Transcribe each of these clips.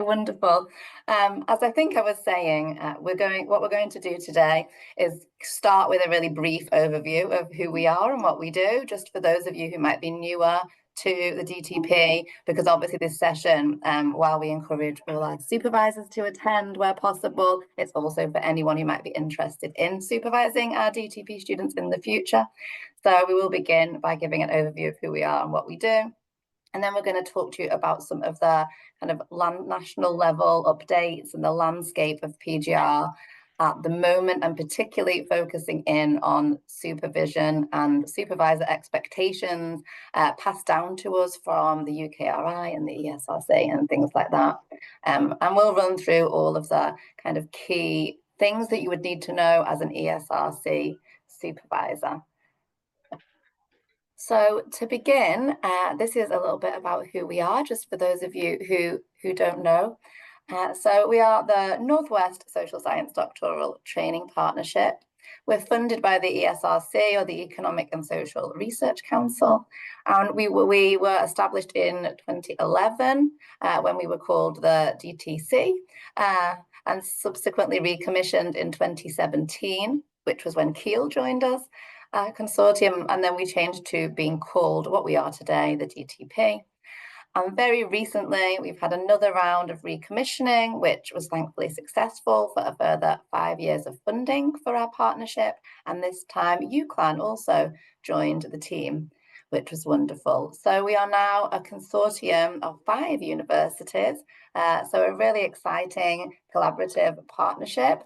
Wonderful. As I think I was saying, what we're going to do today is start with a really brief overview of who we are and what we do, just for those of you who might be newer to the DTP, because obviously this session, while we encourage all our supervisors to attend where possible, it's also for anyone who might be interested in supervising our DTP students in the future. So we will begin by giving an overview of who we are and what we do. And then we're going to talk to you about some of the kind of national level updates and the landscape of PGR at the moment, and particularly focusing in on supervision and supervisor expectations passed down to us from the UKRI and the ESRC and things like that. And we'll run through all of the kind of key things that you would need to know as an ESRC supervisor. So to begin, this is a little bit about who we are, just for those of you who don't know. So we are the Northwest Social Science Doctoral Training Partnership. We're funded by the ESRC, or the Economic and Social Research Council. And we were established in 2011 when we were called the DTC, and subsequently recommissioned in 2017, which was when Kiel joined us. Consortium, and then we changed to being called what we are today, the DTP. And very recently, we've had another round of recommissioning, which was thankfully successful, for a further 5 years of funding for our partnership. And this time, UCLan also joined the team, which was wonderful. So we are now a consortium of 5 universities. So a really exciting collaborative partnership.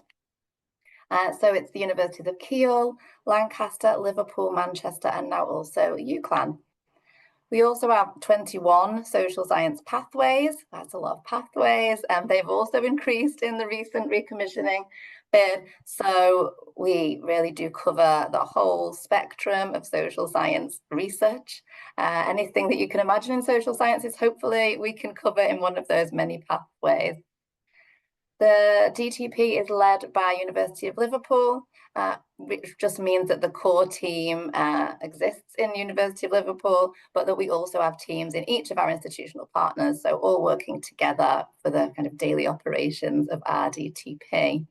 So it's the Universities of Kiel, Lancaster, Liverpool, Manchester, and now also UCLan. We also have 21 social science pathways. That's a lot of pathways, and they've also increased in the recent recommissioning bid. So we really do cover the whole spectrum of social science research. Anything that you can imagine in social sciences, hopefully we can cover in one of those many pathways. The DTP is led by University of Liverpool, which just means that the core team exists in University of Liverpool, but that we also have teams in each of our institutional partners, so all working together for the kind of daily operations of our DTP.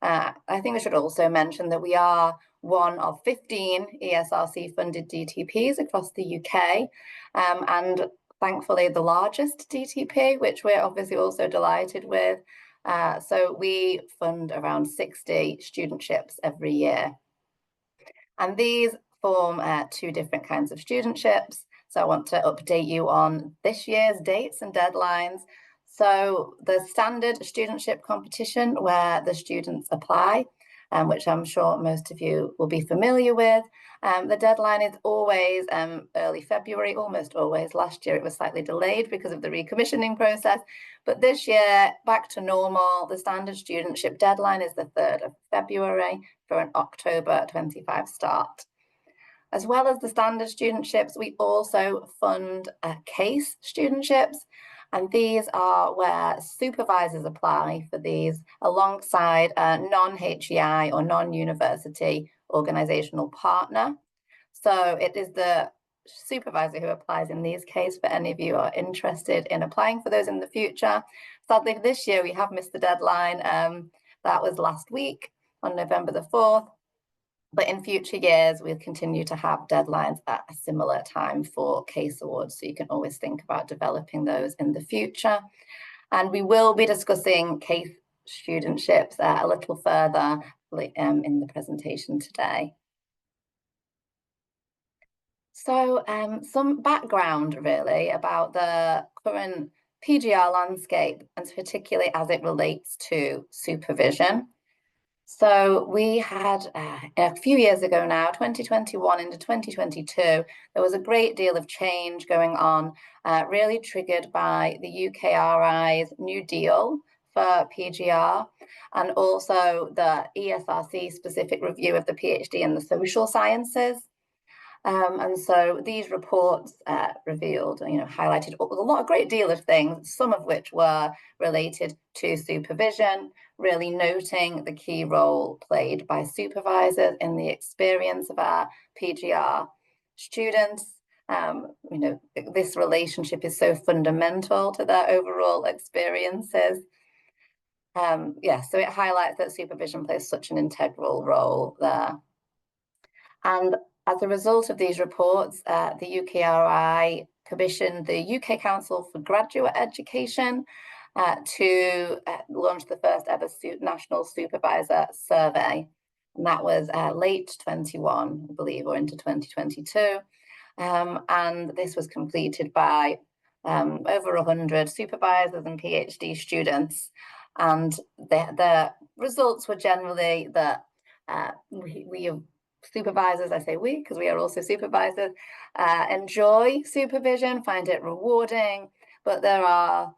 I think I should also mention that we are one of 15 ESRC funded DTPs across the UK, and thankfully the largest DTP, which we're obviously also delighted with. So we fund around 60 studentships every year. And these form 2 different kinds of studentships. So I want to update you on this year's dates and deadlines. So the standard studentship competition, where the students apply, which I'm sure most of you will be familiar with. The deadline is always early February, almost always. Last year it was slightly delayed because of the recommissioning process, but this year back to normal. The standard studentship deadline is the 3rd of February for an October 25 start. As well as the standard studentships, we also fund case studentships. And these are where supervisors apply for these alongside a non-HEI or non-university organizational partner. So it is the supervisor who applies in these cases, for any of you who are interested in applying for those in the future. Sadly, this year we have missed the deadline. That was last week on November the 4th. But in future years, we'll continue to have deadlines at a similar time for case awards. So you can always think about developing those in the future. And we will be discussing case studentships a little further in the presentation today. So some background really about the current PGR landscape, and particularly as it relates to supervision. So we had a few years ago now, 2021 into 2022, there was a great deal of change going on, really triggered by the UKRI's New Deal for PGR, and also the ESRC specific review of the PhD in the social sciences. And so these reports revealed, highlighted a great deal of things, some of which were related to supervision, really noting the key role played by supervisors in the experience of our PGR students, This relationship is so fundamental to their overall experiences. So it highlights that supervision plays such an integral role there. And as a result of these reports, the UKRI commissioned the UK Council for Graduate Education to launch the first ever National Supervisor Survey. And that was late 21, I believe, or into 2022. And this was completed by over 100 supervisors and PhD students. And the results were generally that we supervisors, I say we, because we are also supervisors, enjoy supervision, find it rewarding, but there are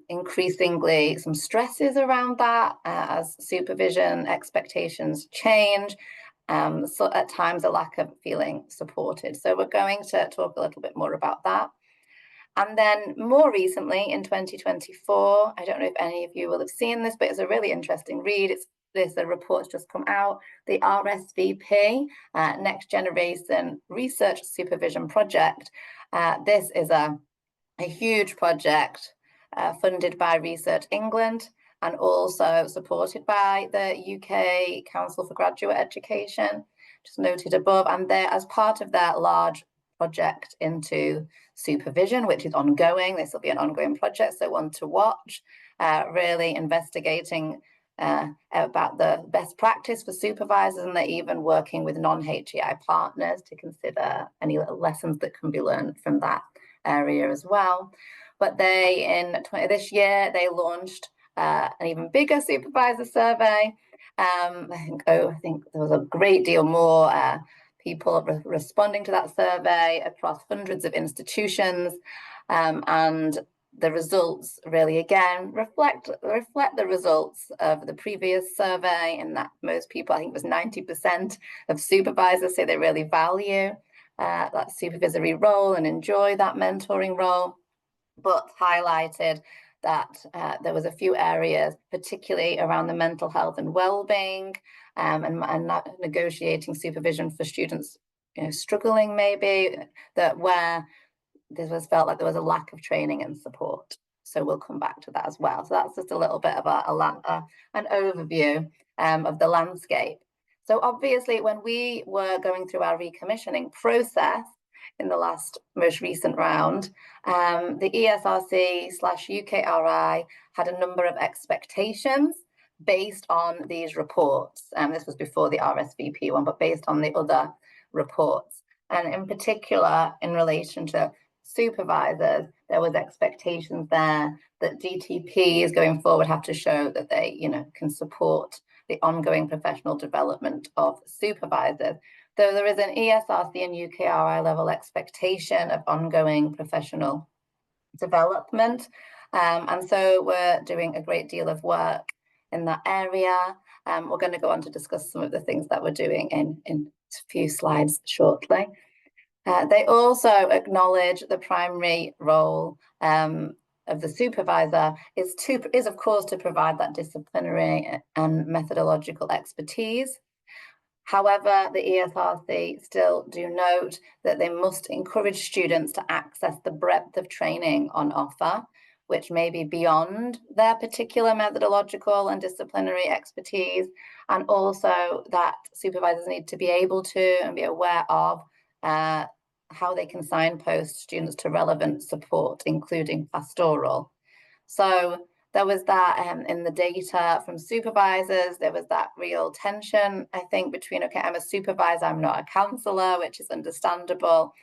increasingly some stresses around that as supervision expectations change. So at times a lack of feeling supported. So we're going to talk a little bit more about that. And then more recently in 2024, I don't know if any of you will have seen this, but it's a really interesting read. The report's just come out, the RSVP, Next Generation Research Supervision Project. This is a huge project funded by Research England and also supported by the UK Council for Graduate Education, just noted above, and they're as part of their large project into supervision, which is ongoing. This will be an ongoing project, so one to watch, really investigating about the best practice for supervisors, and they're even working with non-HEI partners to consider any little lessons that can be learned from that area as well. But this year, they launched an even bigger supervisor survey. I think there was a great deal more people responding to that survey across hundreds of institutions, and the results really again reflect the results of the previous survey, in that most people, I think it was 90% of supervisors, say they really value that supervisory role and enjoy that mentoring role, but highlighted that there was a few areas, particularly around the mental health and well-being, and not negotiating supervision for students, struggling maybe, that where this was felt like there was a lack of training and support. So we'll come back to that as well. So that's just a little bit of an overview of the landscape. So obviously, when we were going through our recommissioning process in the most recent round, the ESRC/UKRI had a number of expectations based on these reports. This was before the RSVP one, but based on the other reports. And in particular, in relation to supervisors, there was expectations there that DTPs going forward have to show that they, can support the ongoing professional development of supervisors. Though there is an ESRC and UKRI level expectation of ongoing professional development. And so we're doing a great deal of work in that area. We're going to go on to discuss some of the things that we're doing in a few slides shortly. They also acknowledge the primary role of the supervisor is of course to provide that disciplinary and methodological expertise. However, the ESRC still do note that they must encourage students to access the breadth of training on offer, which may be beyond their particular methodological and disciplinary expertise, and also that supervisors need to be able to and be aware of how they can signpost students to relevant support, including pastoral. So there was that in the data from supervisors, there was that real tension, I think, between, okay, I'm a supervisor, I'm not a counsellor, which is understandable.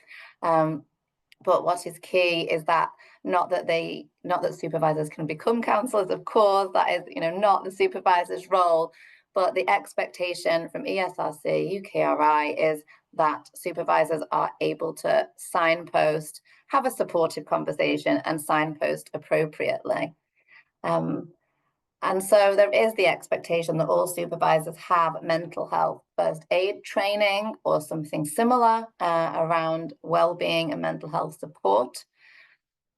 But what is key is that not that supervisors can become counsellors, of course, that is, not the supervisor's role, but the expectation from ESRC, UKRI is that supervisors are able to signpost, have a supportive conversation and signpost appropriately. And so there is the expectation that all supervisors have mental health first aid training or something similar around well-being and mental health support.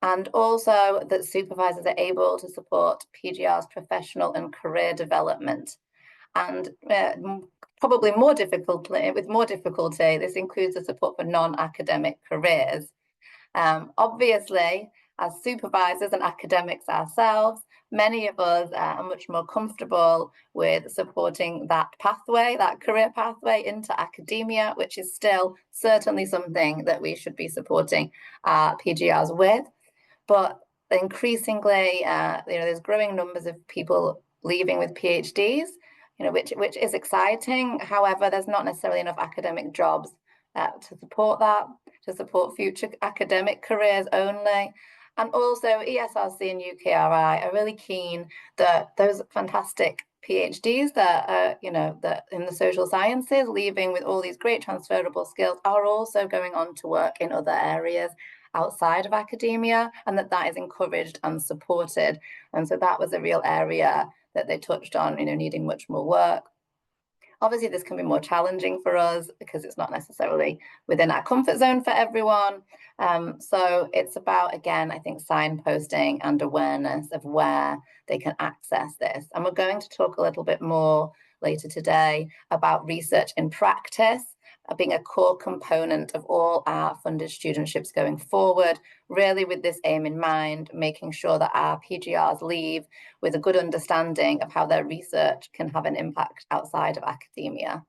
And also that supervisors are able to support PGR's professional and career development. And probably more difficulty, this includes the support for non-academic careers. Obviously, as supervisors and academics ourselves, many of us are much more comfortable with supporting that pathway, that career pathway into academia, which is still certainly something that we should be supporting our PGRs with. But increasingly, there's growing numbers of people leaving with PhDs, which is exciting. However, there's not necessarily enough academic jobs to support that, to support future academic careers only. And also ESRC and UKRI are really keen that those fantastic PhDs that are, that in the social sciences, leaving with all these great transferable skills, are also going on to work in other areas outside of academia, and that is encouraged and supported. And so that was a real area that they touched on, needing much more work. Obviously, this can be more challenging for us because it's not necessarily within our comfort zone for everyone. So it's about, again, I think, signposting and awareness of where they can access this. And we're going to talk a little bit more later today about research in practice being a core component of all our funded studentships going forward, really with this aim in mind, making sure that our PGRs leave with a good understanding of how their research can have an impact outside of academia.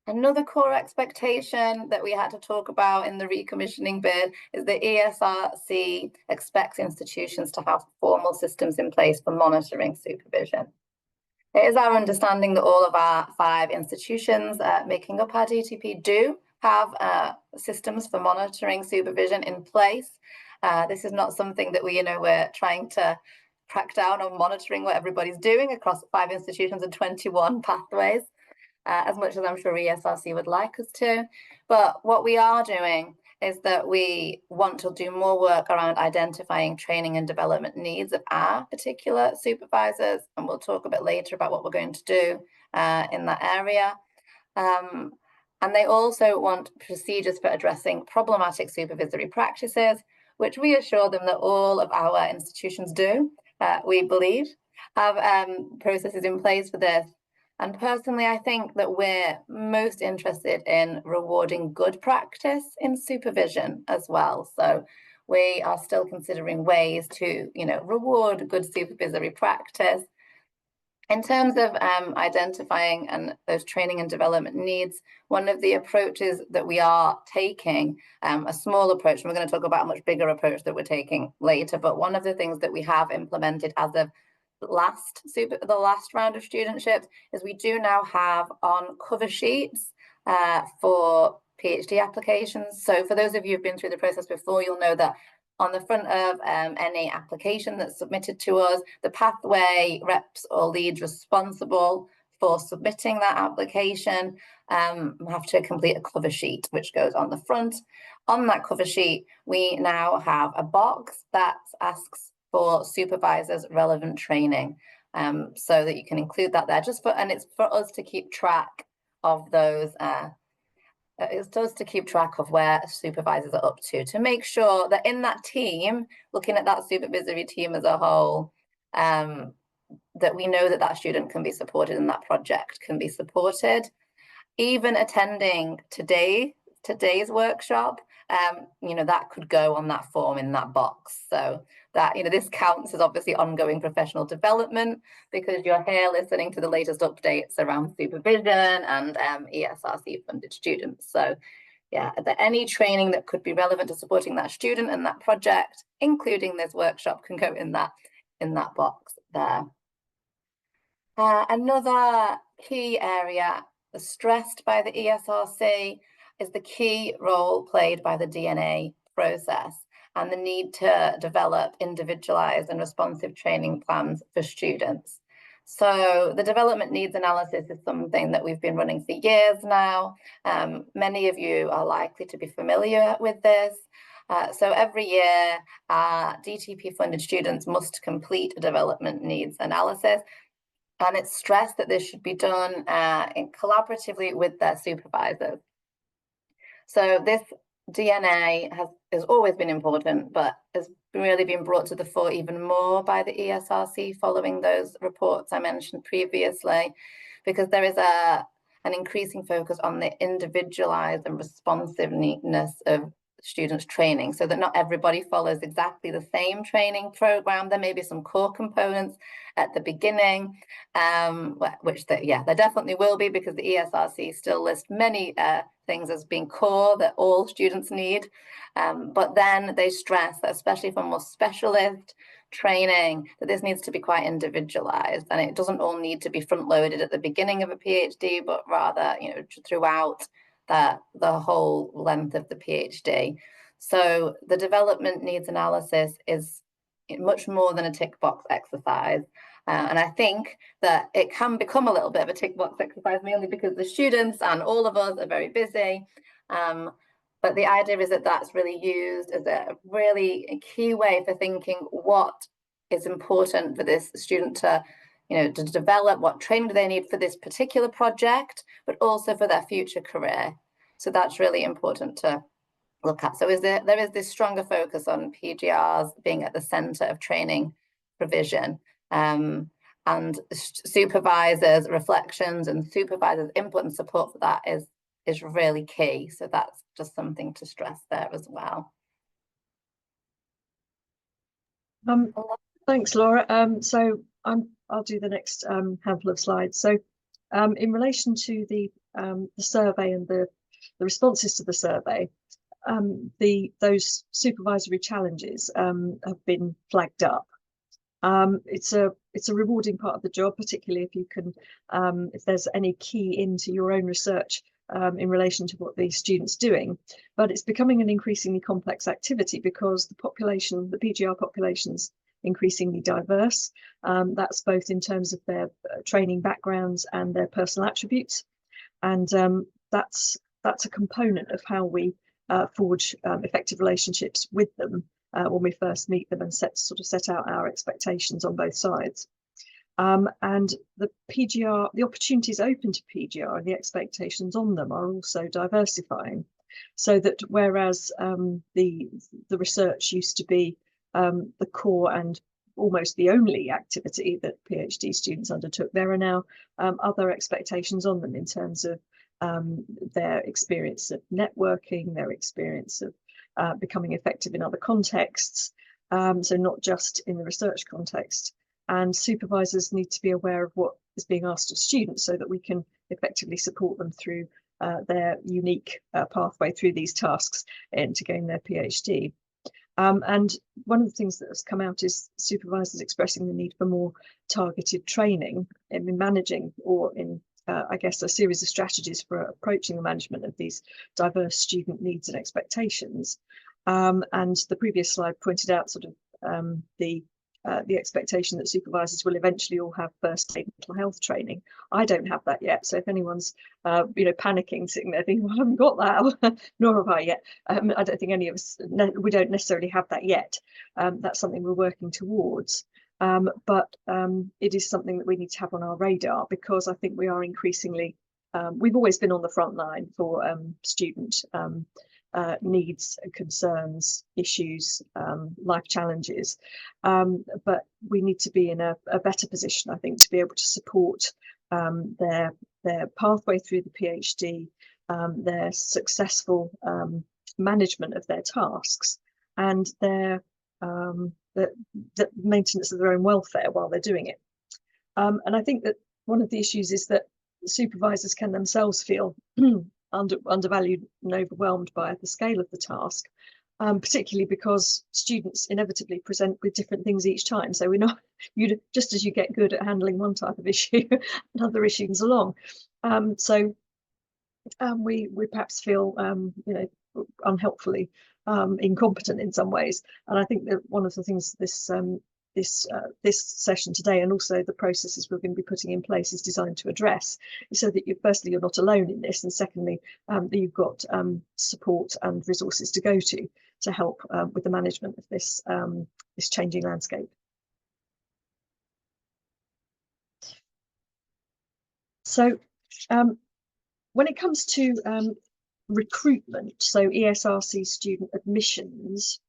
Another core expectation that we had to talk about in the recommissioning bid is the ESRC expects institutions to have formal systems in place for monitoring supervision. It is our understanding that all of our 5 institutions making up our DTP do have systems for monitoring supervision in place. This is not something that we're trying to crack down on monitoring what everybody's doing across 5 institutions and 21 pathways, as much as I'm sure ESRC would like us to. But what we are doing is that we want to do more work around identifying training and development needs of our particular supervisors. And we'll talk a bit later about what we're going to do in that area. And they also want procedures for addressing problematic supervisory practices, which we assure them that all of our institutions do, we believe, have processes in place for this. And personally, I think that we're most interested in rewarding good practice in supervision as well. So we are still considering ways to, reward good supervisory practice. In terms of identifying and those training and development needs, one of the approaches that we are taking, a small approach, and we're going to talk about a much bigger approach that we're taking later, but one of the things that we have implemented as of the last round of studentships is we do now have on cover sheets for PhD applications. So for those of you who've been through the process before, you'll know that on the front of any application that's submitted to us, the pathway reps or leads responsible for submitting that application have to complete a cover sheet, which goes on the front. On that cover sheet, we now have a box that asks for supervisors relevant training, so that you can include that there, and it's for us to keep track of those. It's just to keep track of where supervisors are up to make sure that in that team, looking at that supervisory team as a whole, that we know that student can be supported and that project can be supported. Even attending today's workshop, that could go on that form in that box. So that, this counts as obviously ongoing professional development because you're here listening to the latest updates around supervision and ESRC funded students. So yeah, any training that could be relevant to supporting that student and that project, including this workshop, can go in that box there. Another key area stressed by the ESRC is the key role played by the DNA process and the need to develop individualized and responsive training plans for students. So the development needs analysis is something that we've been running for years now. Many of you are likely to be familiar with this. So every year, DTP funded students must complete a development needs analysis. And it's stressed that this should be done collaboratively with their supervisors. So this DNA has always been important, but has really been brought to the fore even more by the ESRC following those reports I mentioned previously, because there is an increasing focus on the individualized and responsiveness of students' training, so that not everybody follows exactly the same training program. There may be some core components at the beginning, which there definitely will be, because the ESRC still lists many things as being core that all students need. But then they stress that, especially for more specialist training, that this needs to be quite individualized, and it doesn't all need to be front loaded at the beginning of a PhD, but rather, throughout the whole length of the PhD. So the development needs analysis is much more than a tick box exercise. And I think that it can become a little bit of a tick box exercise, mainly because the students and all of us are very busy. But the idea is that that's really used as a really key way for thinking what is important for this student to develop, what training do they need for this particular project, but also for their future career. So that's really important to look at. So there is this stronger focus on PGRs being at the center of training provision, and supervisors' reflections and supervisors' input and support for that is really key. So that's just something to stress there as well. Thanks, Laura. I'll do the next handful of slides. So in relation to the survey and the responses to the survey, those supervisory challenges have been flagged up. It's a rewarding part of the job, particularly if you can, if there's any key into your own research in relation to what the student's doing. But it's becoming an increasingly complex activity because the PGR population's increasingly diverse. That's both in terms of their training backgrounds and their personal attributes, and that's a component of how we forge effective relationships with them when we first meet them and set out our expectations on both sides. And the opportunities open to PGR and the expectations on them are also diversifying, so that whereas the research used to be the core and almost the only activity that PhD students undertook, there are now other expectations on them in terms of their experience of networking, their experience of becoming effective in other contexts, so not just in the research context. And supervisors need to be aware of what is being asked of students so that we can effectively support them through their unique pathway through these tasks and to gain their PhD. And one of the things that has come out is supervisors expressing the need for more targeted training in managing, or in I guess, a series of strategies for approaching the management of these diverse student needs and expectations. And the previous slide pointed out the expectation that supervisors will eventually all have first aid mental health training. I don't have that yet, so if anyone's panicking, sitting there thinking, well, I haven't got that, nor have I yet. I don't think any of us, we don't necessarily have that yet. That's something we're working towards. But it is something that we need to have on our radar, because I think we are increasingly, we've always been on the front line for student needs, concerns, issues, life challenges. But we need to be in a better position, I think, to be able to support their pathway through the PhD, their successful management of their tasks, and their the maintenance of their own welfare while they're doing it. And I think that one of the issues is that supervisors can themselves feel undervalued and overwhelmed by the scale of the task, particularly because students inevitably present with different things each time. So we're not, just as you get good at handling one type of issue, another issue comes along. So we perhaps feel unhelpfully incompetent in some ways. And I think that one of the things this session today, and also the processes we're going to be putting in place, is designed to address, so that firstly, you're not alone in this, and secondly, that you've got support and resources to go to help with the management of this changing landscape. So when it comes to recruitment, so ESRC student admissions,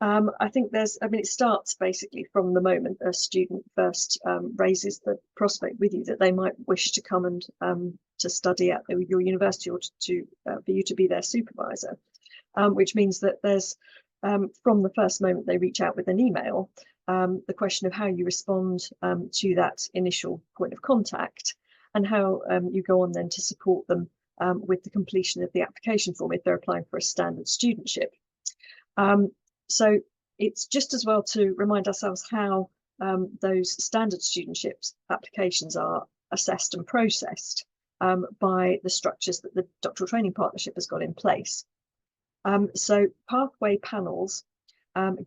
I think it starts basically from the moment a student first raises the prospect with you that they might wish to come and to study at your university, or for you to be their supervisor, which means that there's from the first moment they reach out with an email, the question of how you respond to that initial point of contact, and how you go on then to support them with the completion of the application form if they're applying for a standard studentship. So it's just as well to remind ourselves how those standard studentships applications are assessed and processed by the structures that the Doctoral Training Partnership has got in place. So pathway panels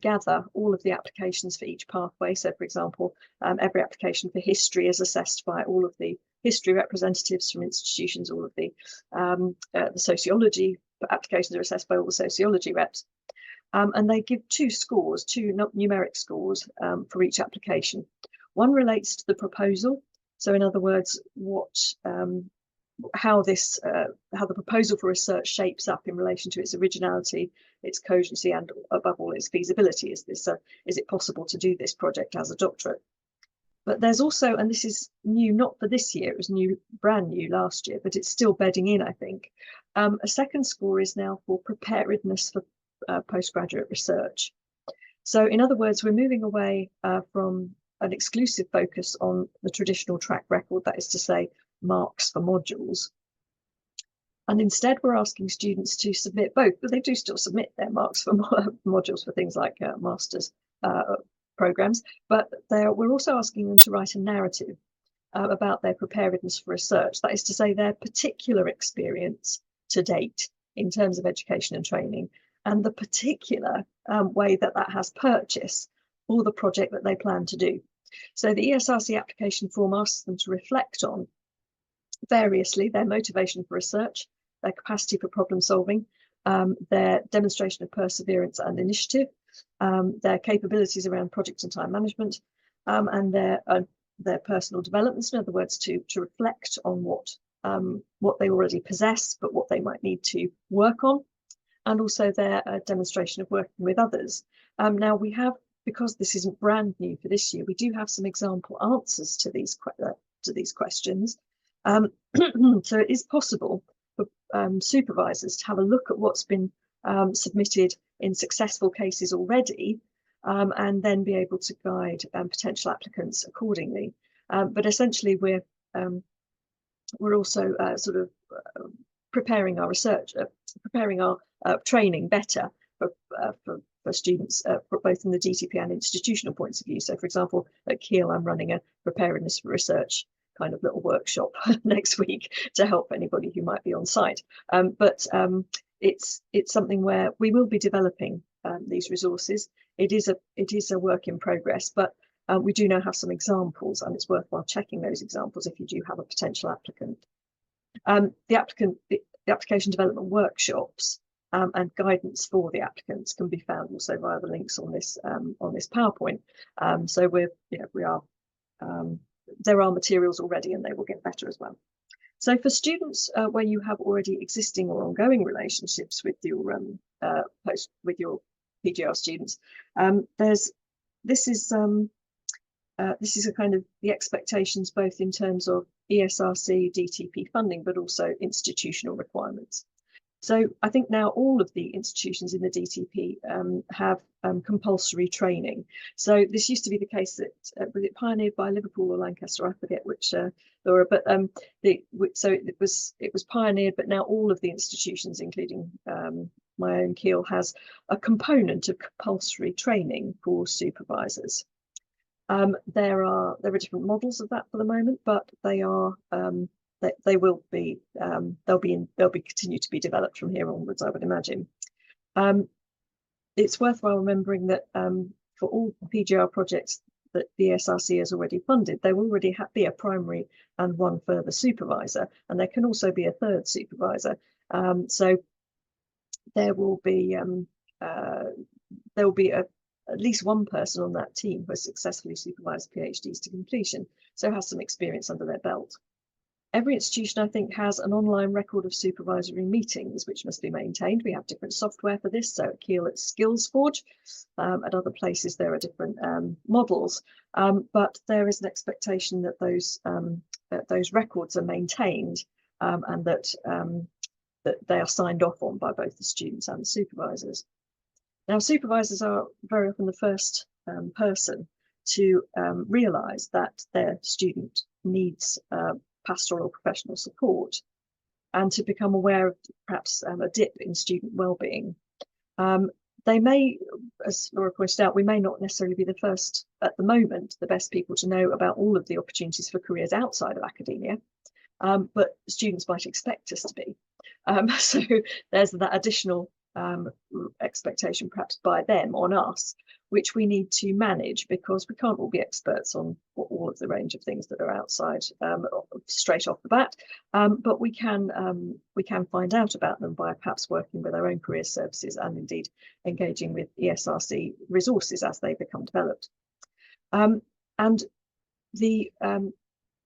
gather all of the applications for each pathway. So, for example, every application for history is assessed by all of the history representatives from institutions. All of the sociology applications are assessed by all the sociology reps. And they give two numeric scores for each application. One relates to the proposal. So in other words, how the proposal for research shapes up in relation to its originality, its cogency, and above all, its feasibility. Is it possible to do this project as a doctorate? But there's also, and this is new, not for this year, it was brand new last year, but it's still bedding in, I think. A second score is now for preparedness for postgraduate research. So in other words, we're moving away from an exclusive focus on the traditional track record, that is to say, marks for modules. And instead, we're asking students to submit both, but they do still submit their marks for modules for things like master's programs. But we're also asking them to write a narrative about their preparedness for research. That is to say, their particular experience to date in terms of education and training, and the particular way that has purchase for the project that they plan to do. So the ESRC application form asks them to reflect on variously their motivation for research, their capacity for problem solving, their demonstration of perseverance and initiative, their capabilities around project and time management, and their personal developments. In other words, to reflect on what they already possess, but what they might need to work on, and also their demonstration of working with others. Now we have, because this isn't brand new for this year, we do have some example answers to these questions. So it is possible for supervisors to have a look at what's been submitted in successful cases already, and then be able to guide potential applicants accordingly. But essentially, we're also sort of preparing our research, preparing our training better for students, both from the DTP and institutional points of view. So, for example, at Keele, I'm running a preparedness for research kind of little workshop next week to help anybody who might be on site. But it's something where we will be developing these resources. It is a work in progress, but we do now have some examples, and it's worthwhile checking those examples if you do have a potential applicant. The application development workshops and guidance for the applicants can be found also via the links on this PowerPoint. So there are materials already, and they will get better as well. So for students where you have already existing or ongoing relationships with your PGR students, this is a kind of the expectations both in terms of ESRC, DTP funding, but also institutional requirements. So I think now all of the institutions in the DTP have compulsory training. So this used to be the case that was it pioneered by Liverpool or Lancaster? I forget which, Laura. But so it was pioneered, but now all of the institutions, including my own Keele, has a component of compulsory training for supervisors. There are different models of that for the moment, but they are. They will be they'll be continue to be developed from here onwards, I would imagine. It's worthwhile remembering that for all PGR projects that the ESRC has already funded, there will already be a primary and one further supervisor, and there can also be a third supervisor. So there will be at least one person on that team who has successfully supervised PhDs to completion, so has some experience under their belt. Every institution, I think, has an online record of supervisory meetings, which must be maintained. We have different software for this. So at Keele, it's SkillsForge. At other places, there are different models. But there is an expectation that those records are maintained and that they are signed off on by both the students and the supervisors. Now, supervisors are very often the first person to realise that their student needs pastoral or professional support, and to become aware of perhaps a dip in student well-being. They may, as Laura pointed out, we may not necessarily be the first at the moment, the best people to know about all of the opportunities for careers outside of academia, but students might expect us to be. So there's that additional expectation perhaps by them on us, which we need to manage, because we can't all be experts on all of the range of things that are outside straight off the bat, but we can find out about them by perhaps working with our own career services and indeed engaging with ESRC resources as they become developed. And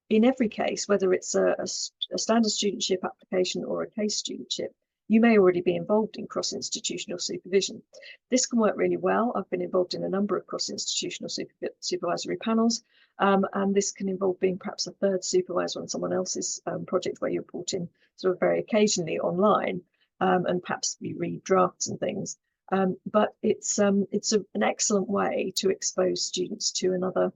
in every case, whether it's a standard studentship application or a case studentship, you may already be involved in cross-institutional supervision. This can work really well. I've been involved in a number of cross-institutional supervisory panels, and this can involve being perhaps a third supervisor on someone else's project, where you're brought in sort of very occasionally online, and perhaps you read drafts and things. But it's an excellent way to expose students to another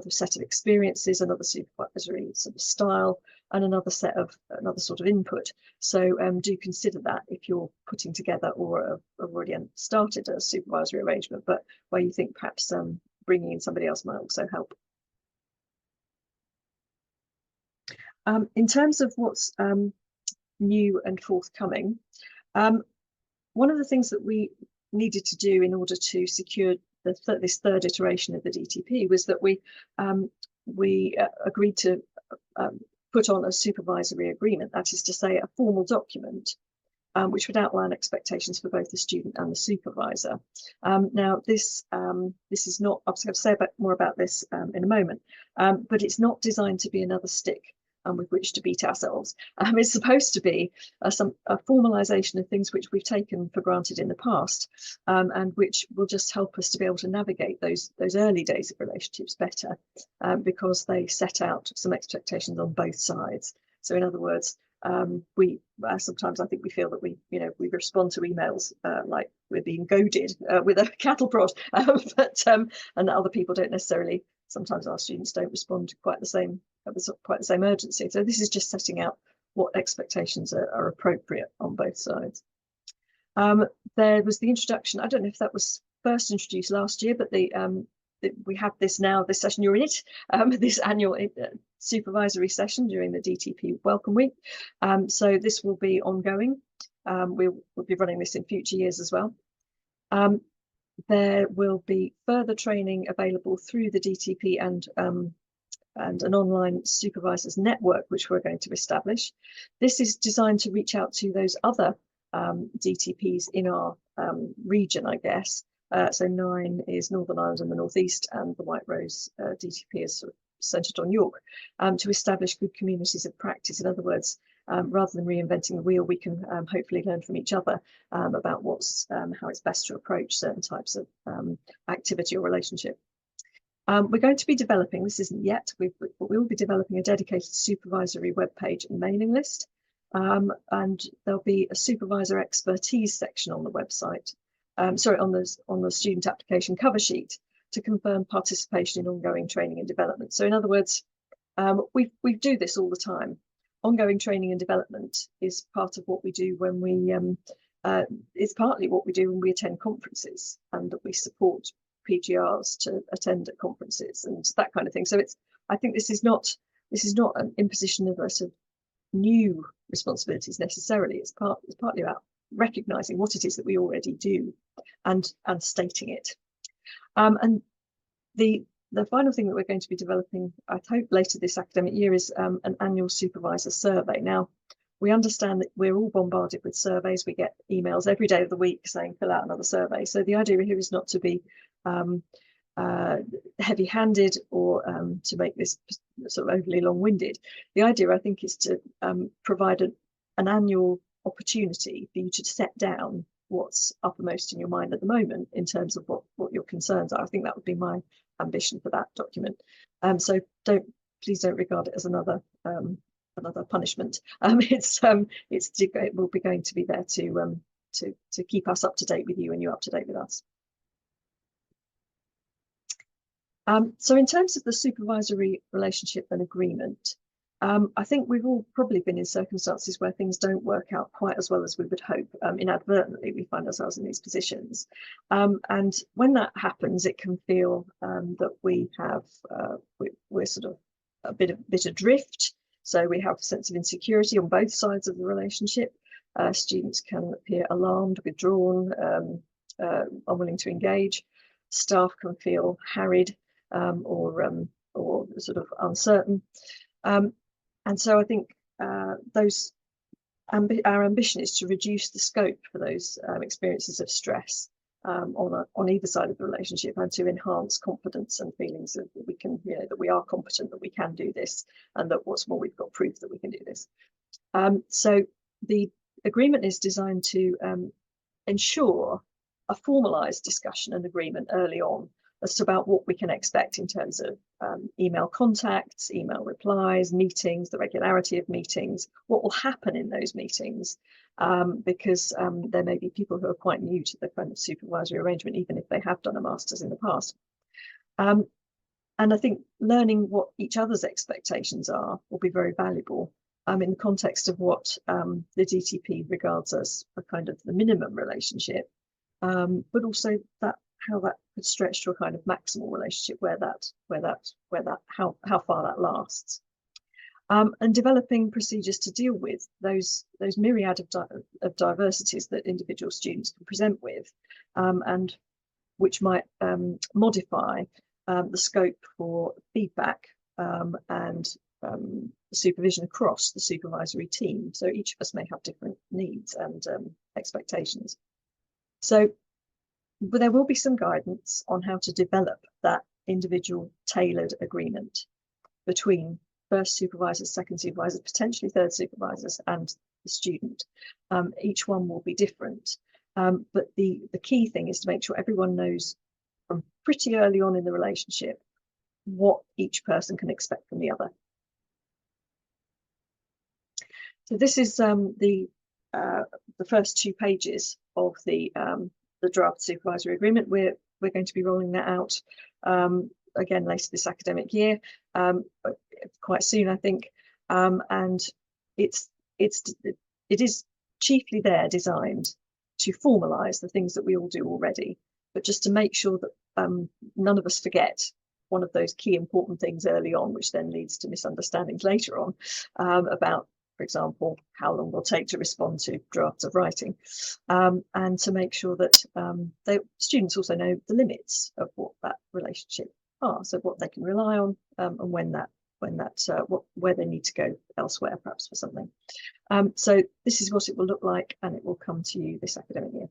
set of experiences, another supervisory sort of style, and another sort of input. So do consider that if you're putting together or have already started a supervisory arrangement, but where you think perhaps bringing in somebody else might also help. In terms of what's new and forthcoming, one of the things that we needed to do in order to secure this third iteration of the DTP was that we agreed to put on a supervisory agreement, that is to say, a formal document which would outline expectations for both the student and the supervisor. Now, this is not, I was going to say more about this in a moment, but it's not designed to be another stick with which to beat ourselves. It's supposed to be a formalisation of things which we've taken for granted in the past, and which will just help us to be able to navigate those early days of relationships better, because they set out some expectations on both sides. So in other words, we sometimes I think we feel that we respond to emails like we're being goaded with a cattle prod, and other people don't necessarily. Sometimes our students don't respond to quite the same urgency. So this is just setting out what expectations are appropriate on both sides. There was the introduction. I don't know if that was first introduced last year, but we have this now. This session you're in it. This annual supervisory session during the DTP Welcome Week. So this will be ongoing. We'll be running this in future years as well. There will be further training available through the DTP and an online supervisors network, which we're going to establish. This is designed to reach out to those other DTPs in our region, I guess. So 9 is Northern Ireland and the North East, and the White Rose DTP is sort of centred on York, to establish good communities of practice. In other words, rather than reinventing the wheel, we can hopefully learn from each other about how it's best to approach certain types of activity or relationship. We're going to be developing, this isn't yet, we will be developing a dedicated supervisory webpage and mailing list, and there'll be a supervisor expertise section on the website, on the student application cover sheet, to confirm participation in ongoing training and development. So in other words, we do this all the time. Ongoing training and development is part of what we do when it's partly what we do when we attend conferences, and that we support PGRs to attend at conferences and that kind of thing. So I think this is not an imposition of a sort of new responsibilities necessarily. It's partly about recognizing what it is that we already do and stating it. And the final thing that we're going to be developing, I hope later this academic year, is an annual supervisor survey. Now, we understand that we're all bombarded with surveys. We get emails every day of the week saying fill out another survey. So the idea here is not to be heavy-handed or to make this sort of overly long-winded. The idea, I think, is to provide an annual opportunity for you to set down what's uppermost in your mind at the moment in terms of what your concerns are. I think that would be my ambition for that document. So please don't regard it as another punishment. It will be going to be there to keep us up to date with you and you up to date with us. So in terms of the supervisory relationship and agreement, I think we've all probably been in circumstances where things don't work out quite as well as we would hope. Inadvertently, we find ourselves in these positions. And when that happens, it can feel that we're sort of a bit adrift. So we have a sense of insecurity on both sides of the relationship. Students can appear alarmed, withdrawn, unwilling to engage. Staff can feel harried or sort of uncertain. And so I think our ambition is to reduce the scope for those experiences of stress on either side of the relationship, and to enhance confidence and feelings that we can, that we are competent, that we can do this, and that what's more, we've got proof that we can do this. So the agreement is designed to ensure a formalised discussion and agreement early on as to about what we can expect in terms of email contacts, email replies, meetings, the regularity of meetings, what will happen in those meetings, because there may be people who are quite new to the kind of supervisory arrangement, even if they have done a master's in the past. And I think learning what each other's expectations are will be very valuable in the context of what the DTP regards as a kind of the minimum relationship, but also how that could stretch to a kind of maximal relationship how far that lasts, and developing procedures to deal with those myriad of diversities that individual students can present with, and which might modify the scope for feedback and supervision across the supervisory team. So each of us may have different needs and expectations. So but there will be some guidance on how to develop that individual tailored agreement between first supervisors, second supervisors, potentially third supervisors, and the student. Each one will be different, but the key thing is to make sure everyone knows from pretty early on in the relationship what each person can expect from the other. So this is the first 2 pages of the draft supervisory agreement. We're going to be rolling that out again later this academic year, quite soon, I think. And it is chiefly there designed to formalise the things that we all do already, but just to make sure that none of us forget one of those key important things early on, which then leads to misunderstandings later on about, for example, how long they'll take to respond to drafts of writing, and to make sure that students also know the limits of what that relationship are, so what they can rely on, and where they need to go elsewhere, perhaps for something. So this is what it will look like, and it will come to you this academic year.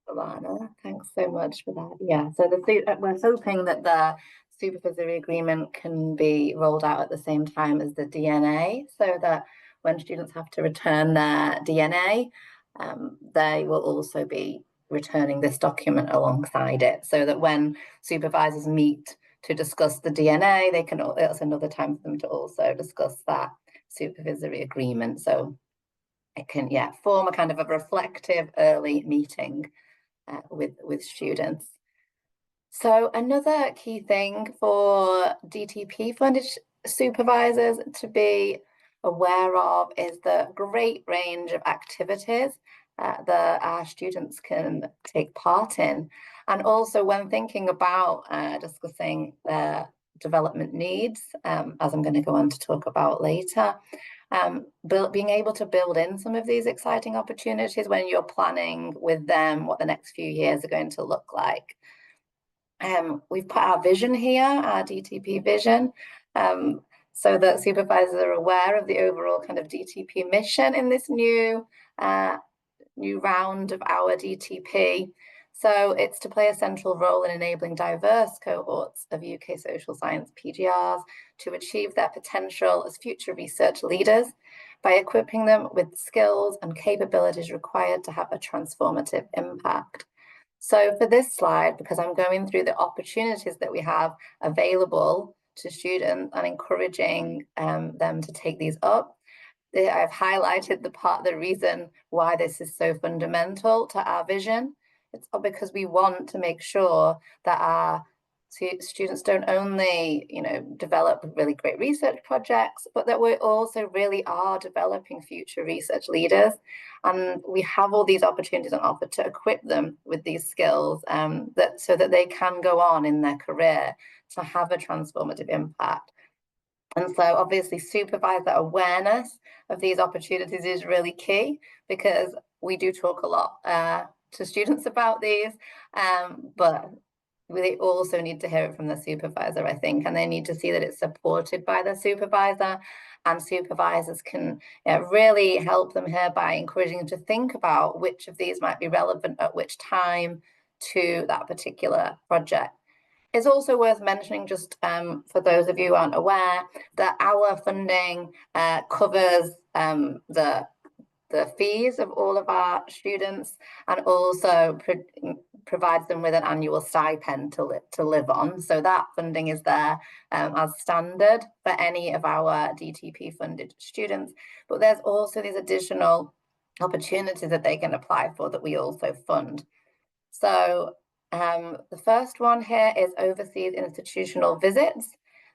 Alana, thanks so much for that. Yeah, so we're hoping that the supervisory agreement can be rolled out at the same time as the DNA, so that when students have to return their DNA, they will also be returning this document alongside it, so that when supervisors meet to discuss the DNA, it's another time for them to also discuss that supervisory agreement. So it can, form a kind of a reflective early meeting with students. So another key thing for DTP funded supervisors to be aware of is the great range of activities that our students can take part in. And also when thinking about discussing their development needs, as I'm going to go on to talk about later, being able to build in some of these exciting opportunities when you're planning with them what the next few years are going to look like. We've put our vision here, our DTP vision, so that supervisors are aware of the overall kind of DTP mission in this new new round of our DTP. So it's to play a central role in enabling diverse cohorts of UK social science PGRs to achieve their potential as future research leaders by equipping them with skills and capabilities required to have a transformative impact. So for this slide, because I'm going through the opportunities that we have available to students and encouraging them to take these up, I've highlighted the reason why this is so fundamental to our vision. It's because we want to make sure that our students don't only, develop really great research projects, but that we also really are developing future research leaders. And we have all these opportunities on offer to equip them with these skills so that they can go on in their career to have a transformative impact. And so obviously supervisor awareness of these opportunities is really key, because we do talk a lot to students about these, but they also need to hear it from the supervisor, I think, and they need to see that it's supported by the supervisor, and supervisors can really help them here by encouraging them to think about which of these might be relevant at which time to that particular project. It's also worth mentioning, just for those of you who aren't aware, that our funding covers the fees of all of our students, and also provides them with an annual stipend to live on. So that funding is there as standard for any of our DTP funded students. But there's also these additional opportunities that they can apply for that we also fund. So the first one here is overseas institutional visits.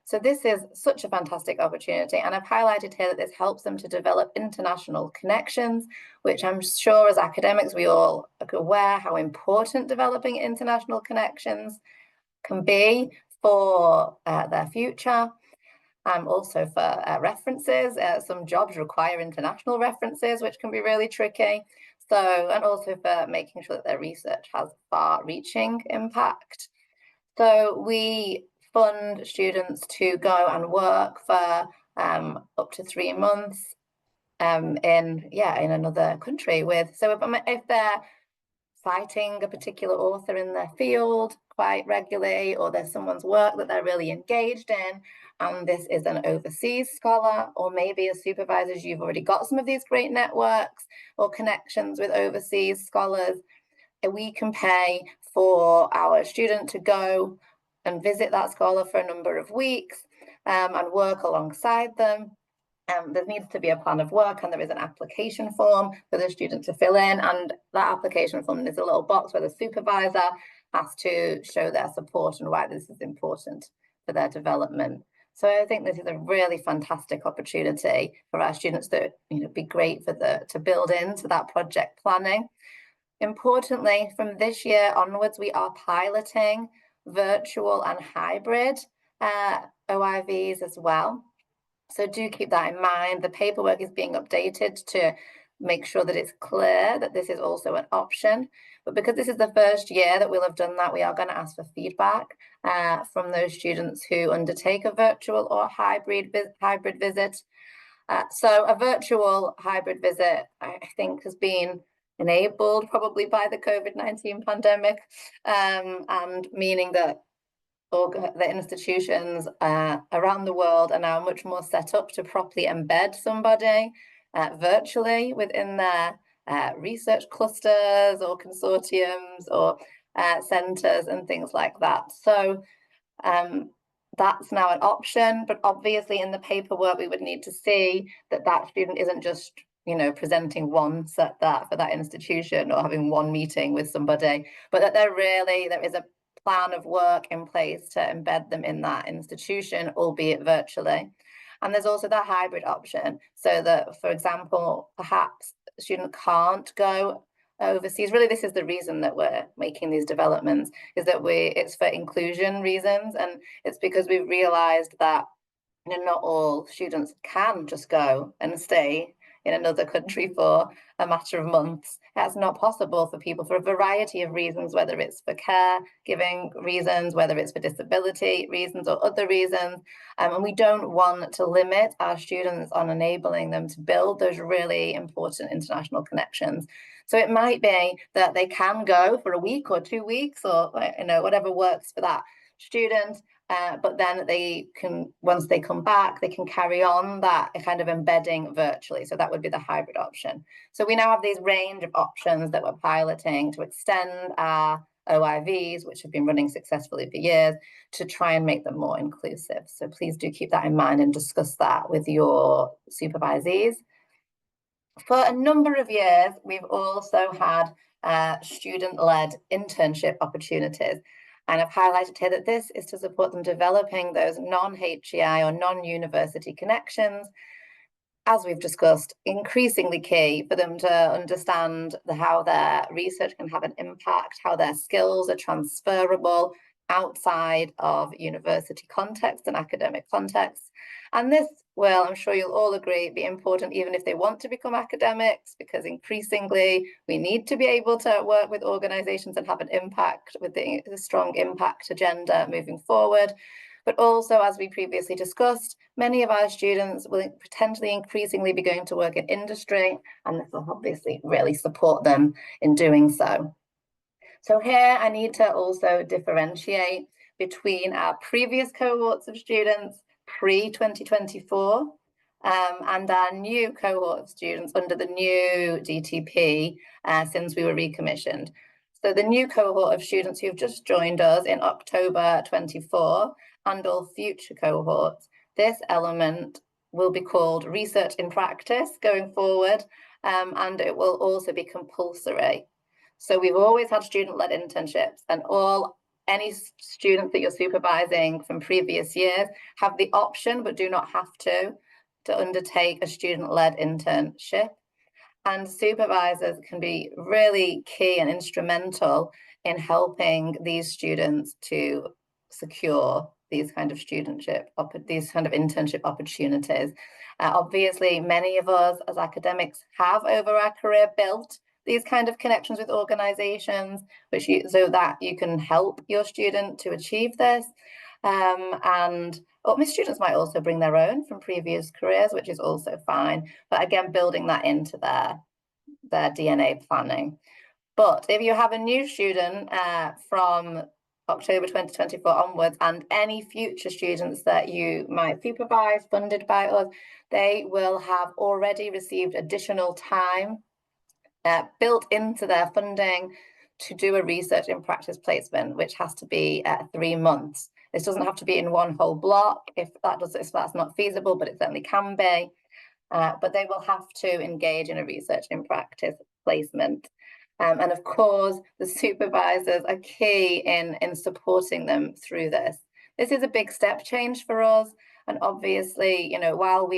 So this is such a fantastic opportunity, and I've highlighted here that this helps them to develop international connections, which I'm sure as academics we all are aware how important developing international connections can be for their future. Also for references, some jobs require international references, which can be really tricky. So, and also for making sure that their research has far-reaching impact. So we fund students to go and work for up to 3 months in another country with. So if they're citing a particular author in their field quite regularly, or there's someone's work that they're really engaged in, and this is an overseas scholar, or maybe as supervisors you've already got some of these great networks or connections with overseas scholars, we can pay for our student to go and visit that scholar for a number of weeks and work alongside them. There needs to be a plan of work, and there is an application form for the student to fill in, and that application form is a little box where the supervisor has to show their support and why this is important for their development. So I think this is a really fantastic opportunity for our students to be great to build into that project planning. Importantly, from this year onwards, we are piloting virtual and hybrid OIVs as well. So do keep that in mind. The paperwork is being updated to make sure that it's clear that this is also an option. But because this is the first year that we'll have done that, we are going to ask for feedback from those students who undertake a virtual or hybrid visit. So a virtual hybrid visit, I think, has been enabled probably by the COVID-19 pandemic, and meaning that the institutions around the world are now much more set up to properly embed somebody virtually within their research clusters or consortiums or centres and things like that. So that's now an option, but obviously in the paperwork we would need to see that that student isn't just presenting once at that for that institution or having one meeting with somebody, but that there is a plan of work in place to embed them in that institution, albeit virtually. And there's also the hybrid option, so that, for example, perhaps a student can't go overseas. Really, this is the reason that we're making these developments, is that it's for inclusion reasons, and it's because we've realized that not all students can just go and stay in another country for a matter of months. That's not possible for people for a variety of reasons, whether it's for caregiving reasons, whether it's for disability reasons or other reasons. And we don't want to limit our students on enabling them to build those really important international connections. So it might be that they can go for a week or 2 weeks, or whatever works for that student. But then they can, once they come back, they can carry on that kind of embedding virtually. So that would be the hybrid option. So we now have these range of options that we're piloting to extend our OIVs, which have been running successfully for years, to try and make them more inclusive. So please do keep that in mind and discuss that with your supervisees. For a number of years, we've also had student-led internship opportunities. And I've highlighted here that this is to support them developing those non-HEI or non-university connections. As we've discussed, increasingly key for them to understand how their research can have an impact, how their skills are transferable outside of university context and academic context. And this will, I'm sure you'll all agree, be important even if they want to become academics, because increasingly we need to be able to work with organizations and have an impact with the strong impact agenda moving forward. But also, as we previously discussed, many of our students will potentially increasingly be going to work in industry, and this will obviously really support them in doing so. So here I need to also differentiate between our previous cohorts of students pre-2024 and our new cohort of students under the new DTP since we were recommissioned. So the new cohort of students who've just joined us in October 24 and all future cohorts, this element will be called research in practice going forward, and it will also be compulsory. So we've always had student-led internships, and any students that you're supervising from previous years have the option, but do not have to undertake a student-led internship. And supervisors can be really key and instrumental in helping these students to secure these kind of internship opportunities. Obviously, many of us as academics have over our career built these kind of connections with organizations, so that you can help your student to achieve this. And my students might also bring their own from previous careers, which is also fine. But again, building that into their DNA planning. But if you have a new student from October 2024 onwards, and any future students that you might supervise funded by us, they will have already received additional time built into their funding to do a research in practice placement, which has to be 3 months. This doesn't have to be in one whole block if that's not feasible, but it certainly can be. But they will have to engage in a research in practice placement. And of course, the supervisors are key in supporting them through this. This is a big step change for us. And obviously, while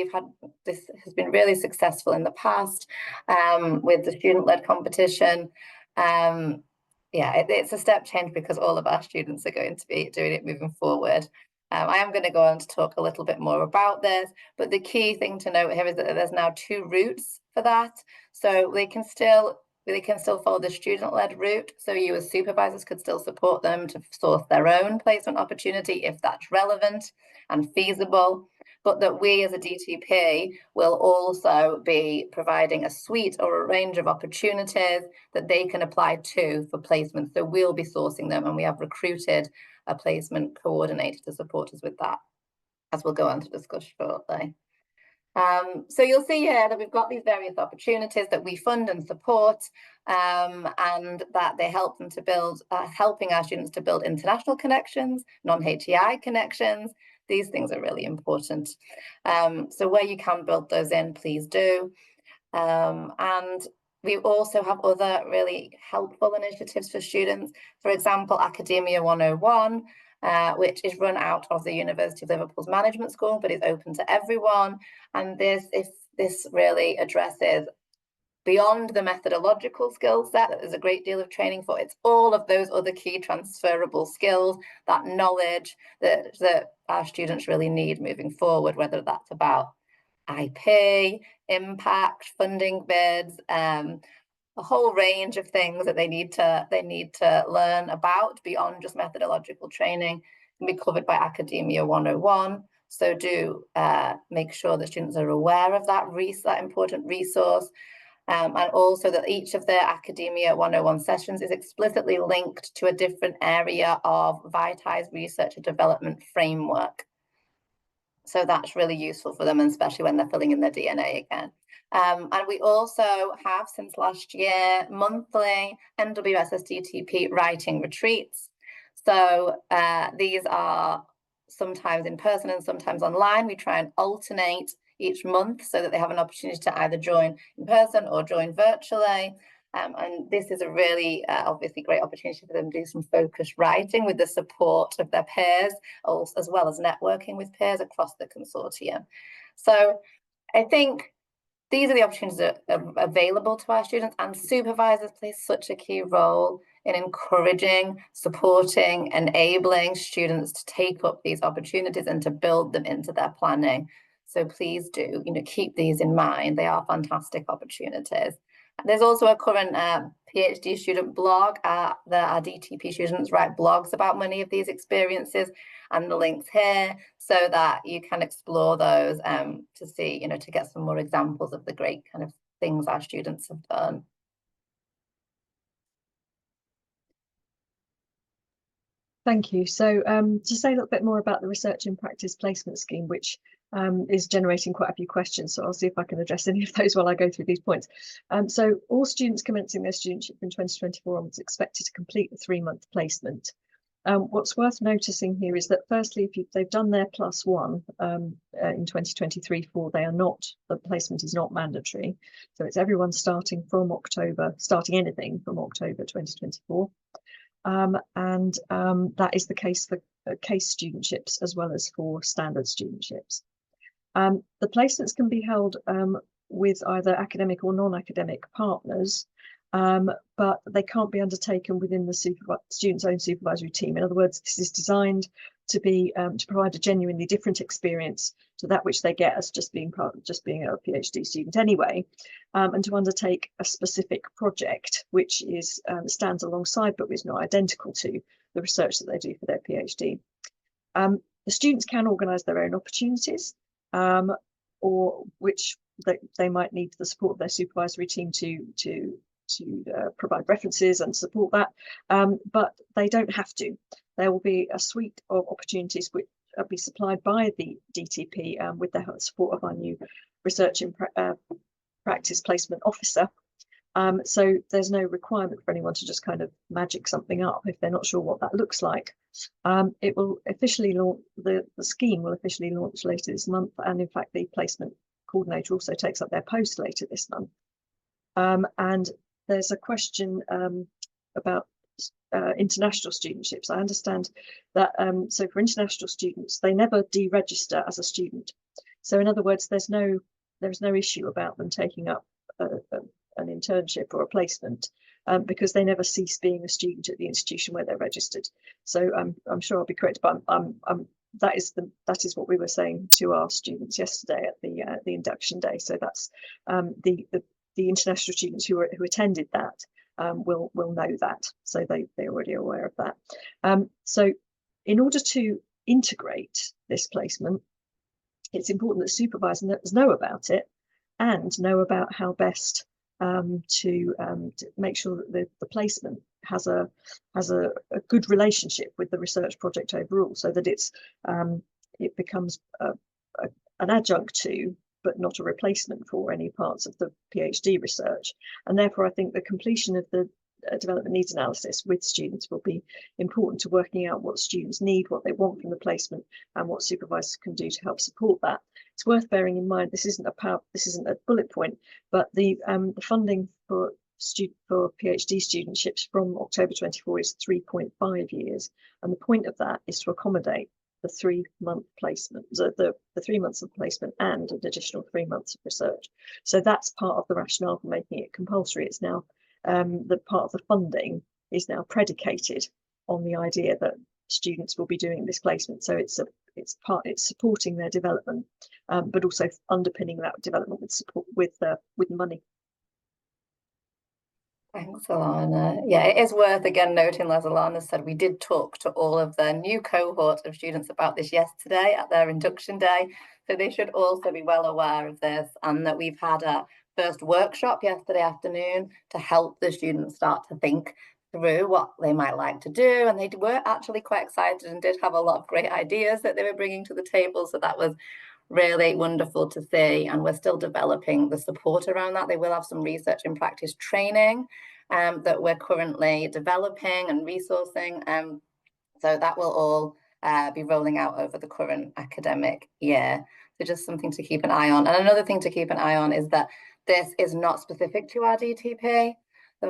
this has been really successful in the past with the student-led competition, it's a step change because all of our students are going to be doing it moving forward. I am going to go on to talk a little bit more about this, but the key thing to note here is that there's now 2 routes for that. So they can still follow the student-led route. So you as supervisors could still support them to source their own placement opportunity if that's relevant and feasible, but that we as a DTP will also be providing a suite or a range of opportunities that they can apply to for placement. So we'll be sourcing them, and we have recruited a placement coordinator to support us with that, as we'll go on to discuss shortly. So you'll see here that we've got these various opportunities that we fund and support, and that they help them to build, helping our students to build international connections, non-HEI connections. These things are really important. So where you can build those in, please do. And we also have other really helpful initiatives for students. For example, Academia 101, which is run out of the University of Liverpool's Management School, but is open to everyone. And this really addresses, beyond the methodological skill set that there's a great deal of training for, it's all of those other key transferable skills, that knowledge that our students really need moving forward, whether that's about IP, impact, funding bids, a whole range of things that they need to learn about beyond just methodological training can be covered by Academia 101. So do make sure that students are aware of that important resource. And also that each of their Academia 101 sessions is explicitly linked to a different area of VITE's research and development framework. So that's really useful for them, and especially when they're filling in their DNA again. And we also have, since last year, monthly NWSSDTP writing retreats. So these are sometimes in person and sometimes online. We try and alternate each month so that they have an opportunity to either join in person or join virtually. And this is a really obviously great opportunity for them to do some focused writing with the support of their peers, as well as networking with peers across the consortium. So I think these are the opportunities that are available to our students, and supervisors play such a key role in encouraging, supporting, enabling students to take up these opportunities and to build them into their planning. So please do, keep these in mind. They are fantastic opportunities. There's also a current PhD student blog. Our DTP students write blogs about many of these experiences, and the links here so that you can explore those to see, to get some more examples of the great kind of things our students have done. Thank you. So to say a little bit more about the Research in Practice Placement Scheme, which is generating quite a few questions. So I'll see if I can address any of those while I go through these points. So all students commencing their studentship in 2024 onwards expected to complete the 3-month placement. What's worth noticing here is that firstly, if they've done their +1 in 2023 the placement is not mandatory. So it's everyone starting anything from October 2024. That is the case for case studentships as well as for standard studentships. The placements can be held with either academic or non-academic partners, but they can't be undertaken within the student's own supervisory team. In other words, this is designed to be to provide a genuinely different experience to that which they get as just being a PhD student anyway, and to undertake a specific project which is stands alongside but is not identical to the research that they do for their PhD. The students can organise their own opportunities, or which they might need the support of their supervisory team to provide references and support that, but they don't have to. There will be a suite of opportunities which will be supplied by the DTP with the support of our new Research in Practice Placement Officer. So there's no requirement for anyone to just kind of magic something up if they're not sure what that looks like. It will officially launch, the scheme will officially launch later this month, and in fact the placement coordinator also takes up their post later this month. And there's a question about international studentships. I understand that so for international students, they never deregister as a student. So in other words, there's no issue about them taking up an internship or a placement because they never cease being a student at the institution where they're registered. So I'm sure I'll be correct, but that is what we were saying to our students yesterday at the induction day. So that's the international students who attended that will know that, so they're already aware of that. So in order to integrate this placement, it's important that supervisors know about it and know about how best to make sure that the placement has a good relationship with the research project overall, so that it becomes an adjunct to, but not a replacement for, any parts of the PhD research. And therefore, I think the completion of the development needs analysis with students will be important to working out what students need, what they want from the placement, and what supervisors can do to help support that. It's worth bearing in mind this isn't a bullet point, but the funding for PhD studentships from October 24 is 3.5 years, and the point of that is to accommodate the 3-month placement, the 3 months of placement and an additional 3 months of research. So that's part of the rationale for making it compulsory. It's now the part of the funding is now predicated on the idea that students will be doing this placement. So it's supporting their development, but also underpinning that development with support with money. Thanks, Alana. Yeah, it is worth again noting, as Alana said, we did talk to all of the new cohort of students about this yesterday at their induction day. So they should also be well aware of this, and that we've had a first workshop yesterday afternoon to help the students start to think through what they might like to do, and they were actually quite excited and did have a lot of great ideas that they were bringing to the table. So that was really wonderful to see, and we're still developing the support around that. They will have some research in practice training that we're currently developing and resourcing. So that will all be rolling out over the current academic year. So just something to keep an eye on. And another thing to keep an eye on is that this is not specific to our DTP. To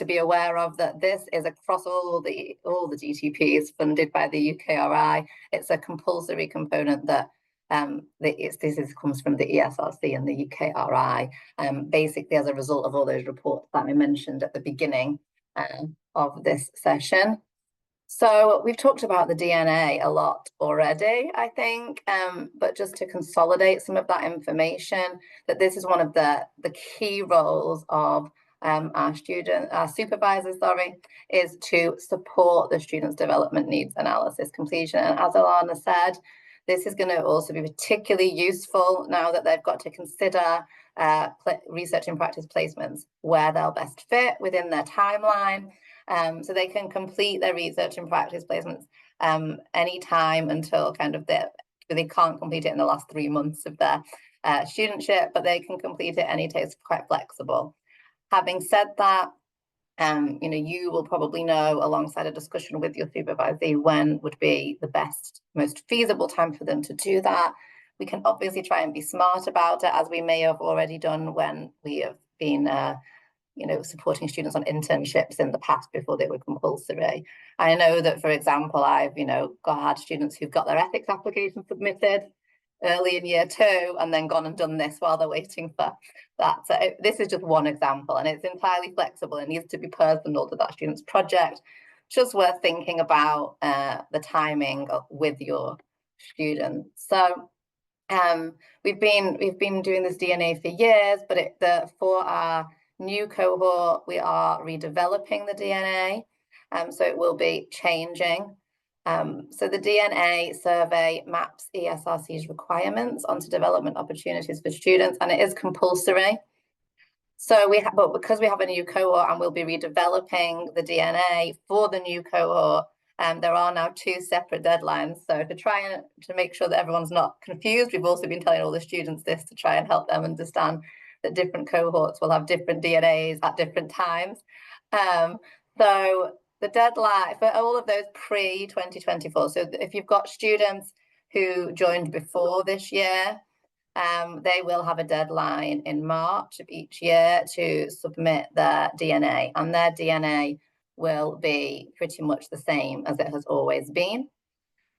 be aware of that this is across all the DTPs funded by the UKRI. It's a compulsory component that comes from the ESRC and the UKRI, basically as a result of all those reports that I mentioned at the beginning of this session. So we've talked about the DNA a lot already, I think, but just to consolidate some of that information, that this is one of the key roles of our supervisors, is to support the students' development needs analysis completion. And as Alana said, this is going to also be particularly useful now that they've got to consider research and practice placements where they'll best fit within their timeline. So they can complete their research and practice placements anytime until they can't complete it in the last 3 months of their studentship, but they can complete it anytime. It's quite flexible. Having said that, you will probably know, alongside a discussion with your supervisor, when would be the best, most feasible time for them to do that. We can obviously try and be smart about it, as we may have already done when we have been supporting students on internships in the past before they were compulsory. I know that, for example, I've had students who've got their ethics application submitted early in year 2 and then gone and done this while they're waiting for that. So this is just one example, and it's entirely flexible. It needs to be personal to that student's project. Just worth thinking about the timing with your students. So we've been doing this DNA for years, but for our new cohort, we are redeveloping the DNA, so it will be changing. So the DNA survey maps ESRC's requirements onto development opportunities for students, and it is compulsory. So but because we have a new cohort and we'll be redeveloping the DNA for the new cohort, there are now 2 separate deadlines. So to try and to make sure that everyone's not confused, we've also been telling all the students this to try and help them understand that different cohorts will have different DNAs at different times. So the deadline for all of those pre-2024, so if you've got students who joined before this year, they will have a deadline in March of each year to submit their DNA, and their DNA will be pretty much the same as it has always been.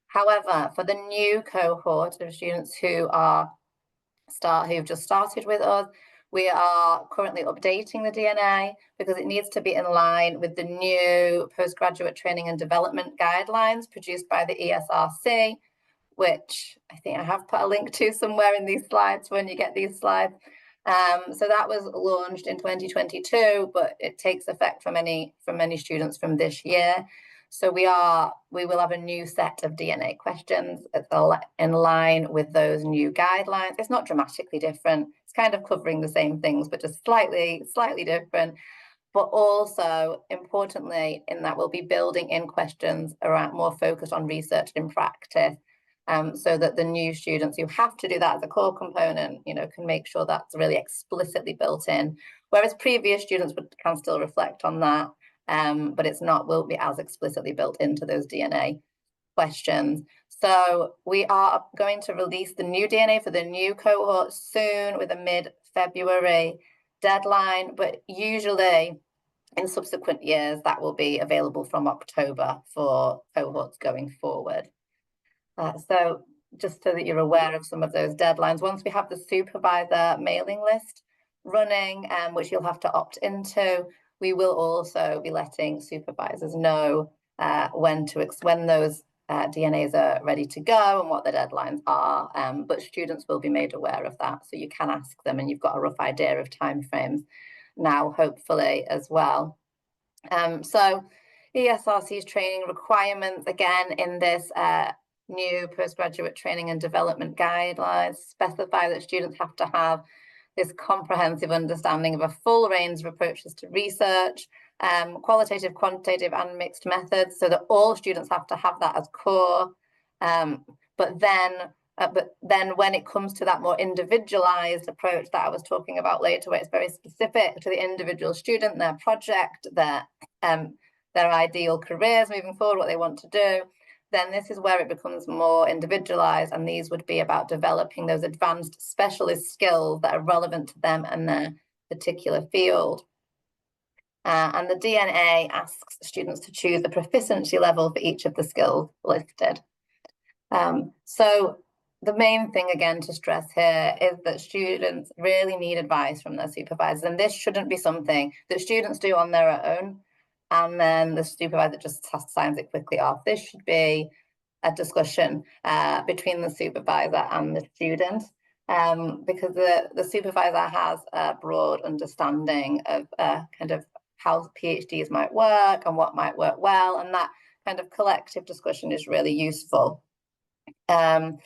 However, for the new cohort of students who've just started with us, we are currently updating the DNA because it needs to be in line with the new postgraduate training and development guidelines produced by the ESRC, which I think I have put a link to somewhere in these slides when you get these slides. So that was launched in 2022, but it takes effect for many students from this year. So we will have a new set of DNA questions in line with those new guidelines. It's not dramatically different. It's kind of covering the same things, but just slightly different. But also, importantly, in that we'll be building in questions around more focused on research in practice, so that the new students who have to do that as a core component, can make sure that's really explicitly built in. Whereas previous students can still reflect on that. But won't be as explicitly built into those DNA questions. So we are going to release the new DNA for the new cohort soon with a mid-February deadline, but usually in subsequent years that will be available from October for cohorts going forward. So just so that you're aware of some of those deadlines, once we have the supervisor mailing list running, which you'll have to opt into, we will also be letting supervisors know when those DNAs are ready to go and what the deadlines are. But students will be made aware of that, so you can ask them, and you've got a rough idea of timeframes now, hopefully, as well. So ESRC's training requirements, again, in this new postgraduate training and development guidelines, specify that students have to have this comprehensive understanding of a full range of approaches to research, qualitative, quantitative, and mixed methods, so that all students have to have that as core. But then when it comes to that more individualized approach that I was talking about later, where it's very specific to the individual student, their project, their ideal careers moving forward, what they want to do, then this is where it becomes more individualized, and these would be about developing those advanced specialist skills that are relevant to them and their particular field. And the DNA asks students to choose a proficiency level for each of the skills listed. So the main thing, again, to stress here is that students really need advice from their supervisors, and this shouldn't be something that students do on their own and then the supervisor just signs it quickly off. This should be a discussion between the supervisor and the student, because the supervisor has a broad understanding of kind of how PhDs might work and what might work well, and that kind of collective discussion is really useful. And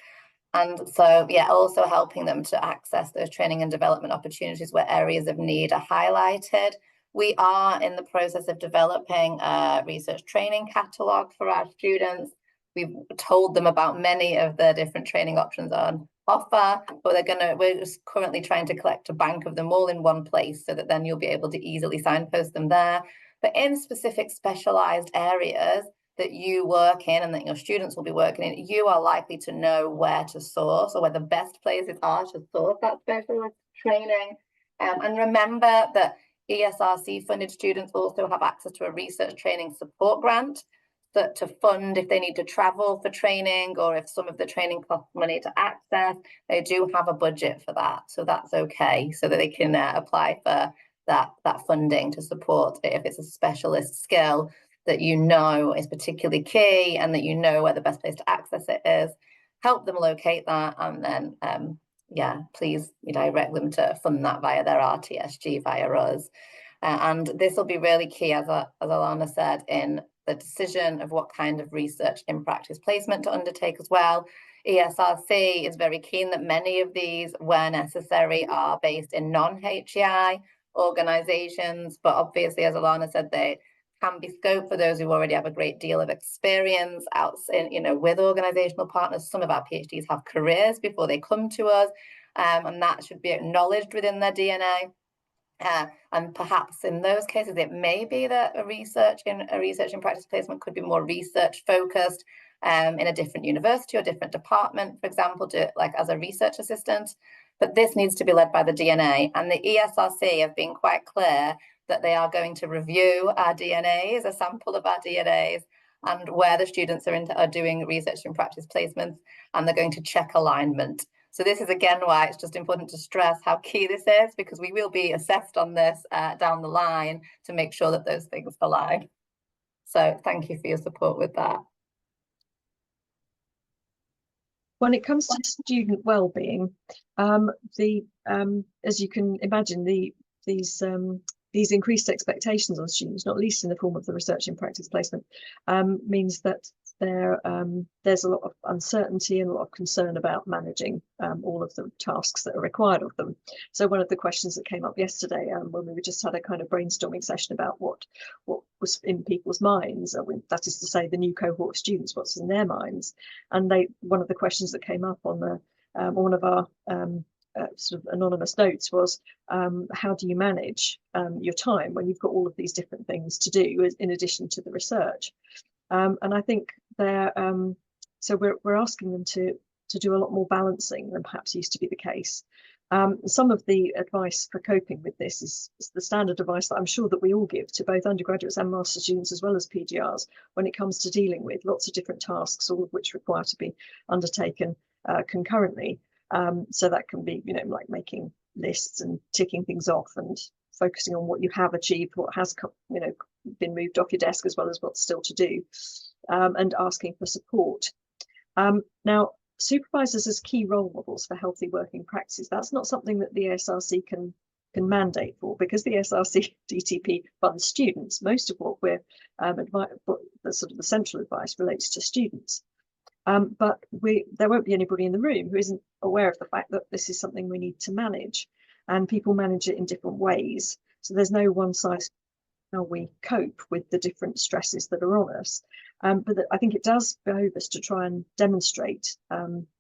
so, yeah, also helping them to access those training and development opportunities where areas of need are highlighted. We are in the process of developing a research training catalogue for our students. We've told them about many of the different training options on offer, but we're just currently trying to collect a bank of them all in one place, so that then you'll be able to easily signpost them there. But in specific specialized areas that you work in and that your students will be working in, you are likely to know where to source, or where the best places are to source that specialized training. And remember that ESRC funded students also have access to a research training support grant that to fund if they need to travel for training, or if some of the training costs money to access. They do have a budget for that, so that's okay, so that they can apply for that funding to support it if it's a specialist skill that you know is particularly key, and that you know where the best place to access it is. Help them locate that, and then yeah, please direct them to fund that via their RTSG, via us. And this will be really key, as Alana said, in the decision of what kind of research in practice placement to undertake as well. ESRC is very keen that many of these, where necessary, are based in non-HEI organizations, but obviously, as Alana said, they can be scope for those who already have a great deal of experience out in, with organizational partners. Some of our PhDs have careers before they come to us, and that should be acknowledged within their DNA. And perhaps in those cases, it may be that a research in practice placement could be more research focused in a different university or different department, for example, like as a research assistant. But this needs to be led by the DNA, and the ESRC have been quite clear that they are going to review our DNAs, a sample of our DNAs, and where the students are doing research in practice placements, and they're going to check alignment. So this is again why it's just important to stress how key this is, because we will be assessed on this down the line to make sure that those things align. So thank you for your support with that. When it comes to student well-being, as you can imagine, these increased expectations on students, not least in the form of the research in practice placement, means that there's a lot of uncertainty and a lot of concern about managing all of the tasks that are required of them. So one of the questions that came up yesterday, when we just had a kind of brainstorming session about what was in people's minds, that is to say, the new cohort of students, what's in their minds, and one of the questions that came up on one of our sort of anonymous notes was, how do you manage your time when you've got all of these different things to do in addition to the research? And I think so we're asking them to do a lot more balancing than perhaps used to be the case. Some of the advice for coping with this is the standard advice that I'm sure that we all give to both undergraduates and master students, as well as PGRs, when it comes to dealing with lots of different tasks, all of which require to be undertaken concurrently. So that can be, like making lists and ticking things off and focusing on what you have achieved, what has, been moved off your desk, as well as what's still to do, and asking for support. Now, supervisors as key role models for healthy working practices, that's not something that the ESRC can mandate for, because the ESRC-DTP funds students. Most of what we're the sort of the central advice relates to students. But there won't be anybody in the room who isn't aware of the fact that this is something we need to manage. and people manage it in different ways. So there's no one size how we cope with the different stresses that are on us. But I think it does behove us to try and demonstrate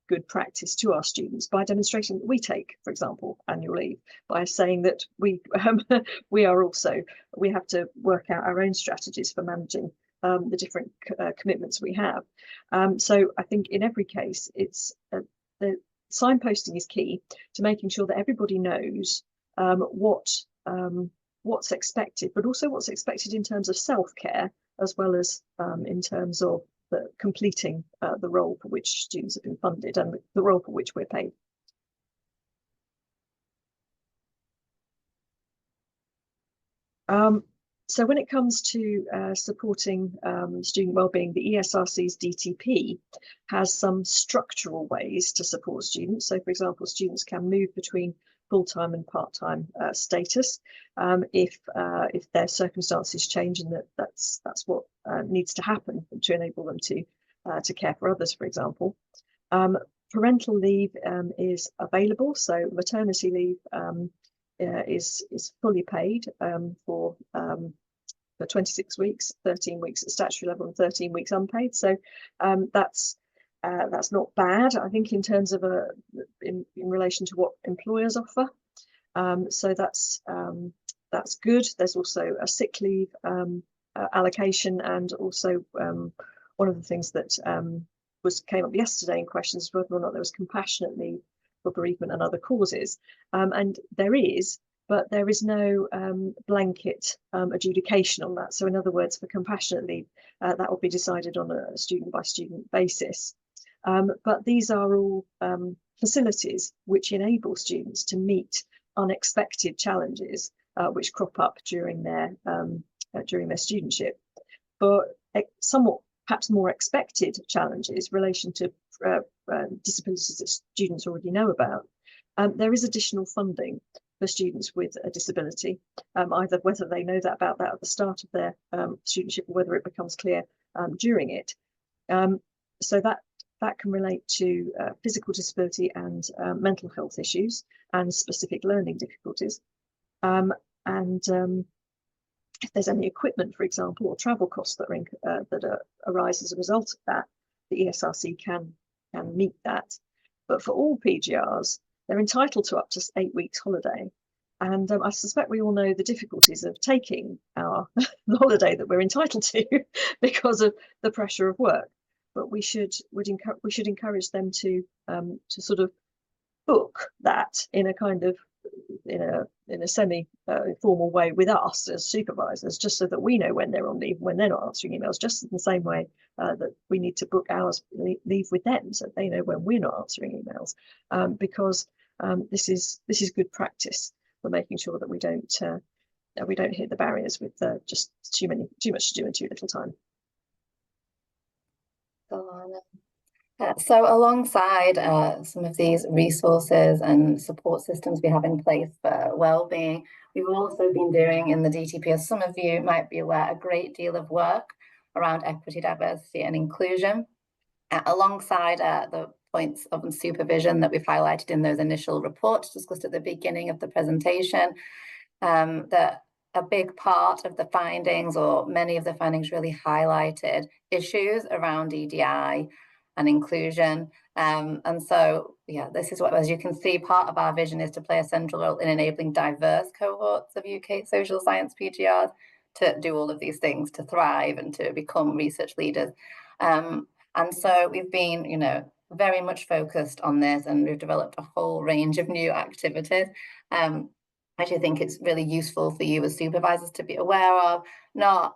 good practice to our students by demonstrating that we take, for example, annual leave, by saying that we have to work out our own strategies for managing the different commitments we have. So I think in every case, it's the signposting is key to making sure that everybody knows what's expected, but also what's expected in terms of self-care, as well as in terms of completing the role for which students have been funded and the role for which we're paid. So when it comes to supporting student wellbeing, the ESRC's DTP has some structural ways to support students. So, for example, students can move between full-time and part-time status if their circumstances change, and that's what needs to happen to enable them to care for others, for example. Parental leave is available, so maternity leave is fully paid for 26 weeks, 13 weeks at statutory level and 13 weeks unpaid. So that's not bad, I think, in terms of in relation to what employers offer. So that's good. There's also a sick leave allocation, and also one of the things that came up yesterday in questions whether or not there was compassionate leave for bereavement and other causes, and there is, but there is no blanket adjudication on that. So in other words, for compassionate leave, that will be decided on a student by student basis. But these are all facilities which enable students to meet unexpected challenges which crop up during their studentship. But somewhat perhaps more expected challenges relation to disabilities that students already know about. There is additional funding for students with a disability, either whether they know about that at the start of their studentship or whether it becomes clear during it. So that can relate to physical disability and mental health issues and specific learning difficulties. If there's any equipment, for example, or travel costs that arise as a result of that, the ESRC can meet that. But for all PGRs, they're entitled to up to 8 weeks holiday. And I suspect we all know the difficulties of taking our holiday that we're entitled to because of the pressure of work. But we should encourage them to sort of book that in a kind of in a semi formal way with us as supervisors, just so that we know when they're on leave, when they're not answering emails, just in the same way that we need to book ours leave with them, so they know when we're not answering emails, because this is good practice for making sure that we don't hit the barriers with just too much to do in too little time. So alongside some of these resources and support systems we have in place for wellbeing, we've also been doing in the DTP, as some of you might be aware, a great deal of work around equity, diversity and inclusion, alongside the points of supervision that we've highlighted in those initial reports discussed at the beginning of the presentation. That a big part of the findings, or many of the findings, really highlighted issues around EDI and inclusion. And so, yeah, this is what, as you can see, part of our vision is to play a central role in enabling diverse cohorts of UK social science PGRs to do all of these things, to thrive and to become research leaders. And so we've been, very much focused on this, and we've developed a whole range of new activities. I do think it's really useful for you as supervisors to be aware of, not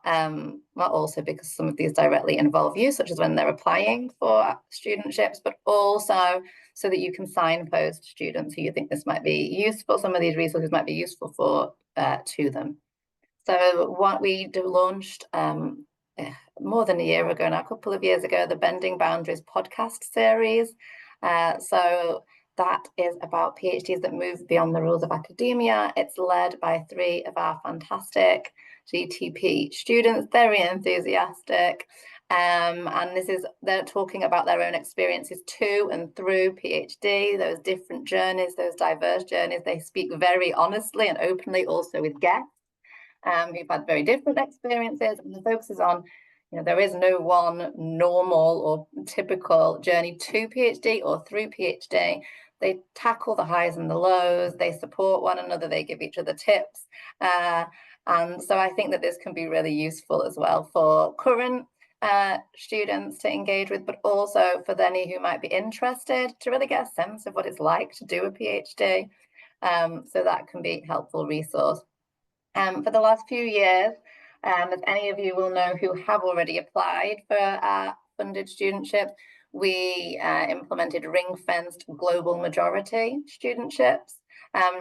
also because some of these directly involve you, such as when they're applying for studentships, but also so that you can signpost students who you think this might be useful, some of these resources might be useful for to them. So what we launched more than a year ago now, a couple of years ago, the Bending Boundaries podcast series. So that is about PhDs that move beyond the rules of academia. It's led by 3 of our fantastic DTP students, very enthusiastic, And they're talking about their own experiences to and through PhD, those different journeys, those diverse journeys. They speak very honestly and openly also with guests who've had very different experiences, and the focus is on, there is no one normal or typical journey to PhD or through PhD. They tackle the highs and the lows, they support one another, they give each other tips. And so I think that this can be really useful as well for current students to engage with, but also for any who might be interested to really get a sense of what it's like to do a PhD. So that can be a helpful resource. For the last few years, as any of you will know who have already applied for our funded studentship, we implemented ring-fenced global majority studentships.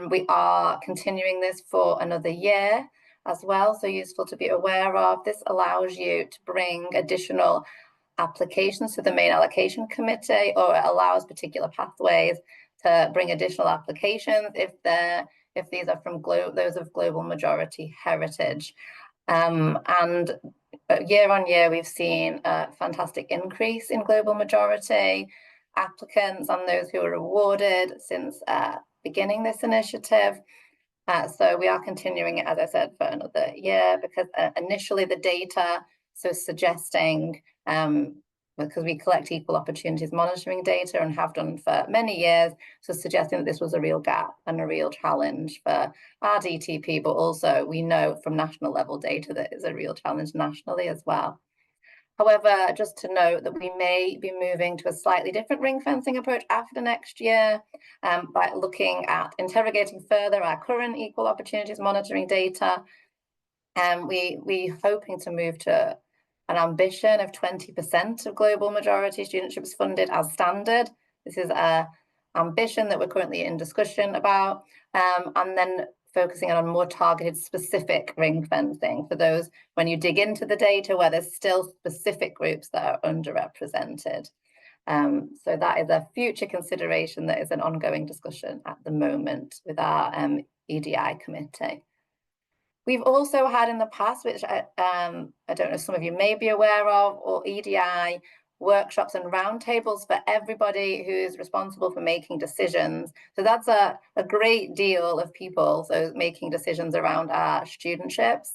We are continuing this for another year as well, so useful to be aware of. This allows you to bring additional applications to the main allocation committee, or it allows particular pathways to bring additional applications if these are from those of global majority heritage. And year on year, we've seen a fantastic increase in global majority applicants and those who are awarded since beginning this initiative. So we are continuing it, as I said, for another year, because initially the data, so suggesting, because we collect equal opportunities monitoring data and have done for many years, so suggesting that this was a real gap and a real challenge for our DTP, but also we know from national level data that it's a real challenge nationally as well. However, just to note that we may be moving to a slightly different ring fencing approach after next year by looking at interrogating further our current equal opportunities monitoring data. And we're hoping to move to an ambition of 20% of global majority studentships funded as standard. This is an ambition that we're currently in discussion about, and then focusing on more targeted specific ring fencing for those when you dig into the data where there's still specific groups that are underrepresented. So that is a future consideration that is an ongoing discussion at the moment with our EDI committee. We've also had in the past, which I don't know, some of you may be aware of, or EDI workshops and roundtables for everybody who's responsible for making decisions. So that's a great deal of people, so making decisions around our studentships.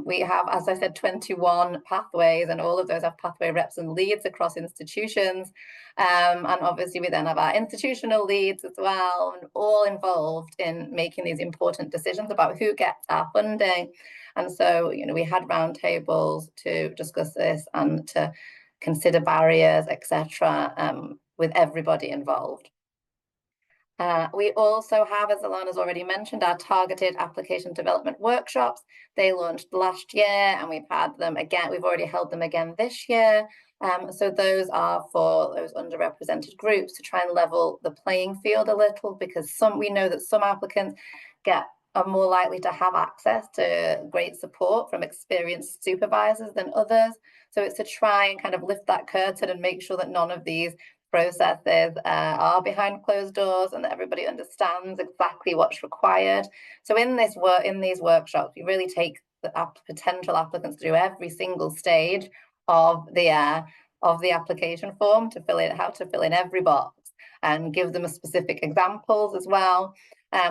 We have, as I said, 21 pathways, and all of those have pathway reps and leads across institutions. And obviously we then have our institutional leads as well, and all involved in making these important decisions about who gets our funding. And so, we had roundtables to discuss this and to consider barriers, etc., with everybody involved. We also have, as Alana's already mentioned, our targeted application development workshops. They launched last year and we've had them again. We've already held them again this year. So those are for those underrepresented groups to try and level the playing field a little, because we know that some applicants are more likely to have access to great support from experienced supervisors than others. So it's to try and kind of lift that curtain and make sure that none of these processes are behind closed doors and that everybody understands exactly what's required. So in these workshops, we really take the potential applicants through every single stage of the application form to fill in, how to fill in every box, and give them specific examples as well.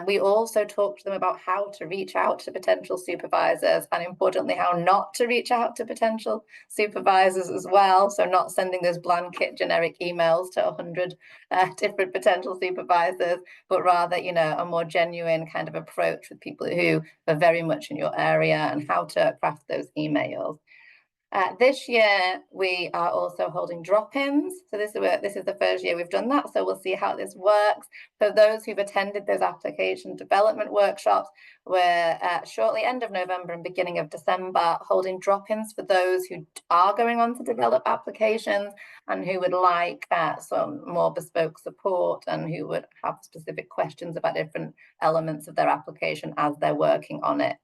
We also talk to them about how to reach out to potential supervisors, and importantly, how not to reach out to potential supervisors as well. So not sending those blanket generic emails to 100 different potential supervisors, but rather, a more genuine kind of approach with people who are very much in your area and how to craft those emails. This year, we are also holding drop-ins. So this is the first year we've done that. So we'll see how this works. So those who've attended those application development workshops, we're shortly end of November and beginning of December holding drop-ins for those who are going on to develop applications and who would like some more bespoke support and who would have specific questions about different elements of their application as they're working on it.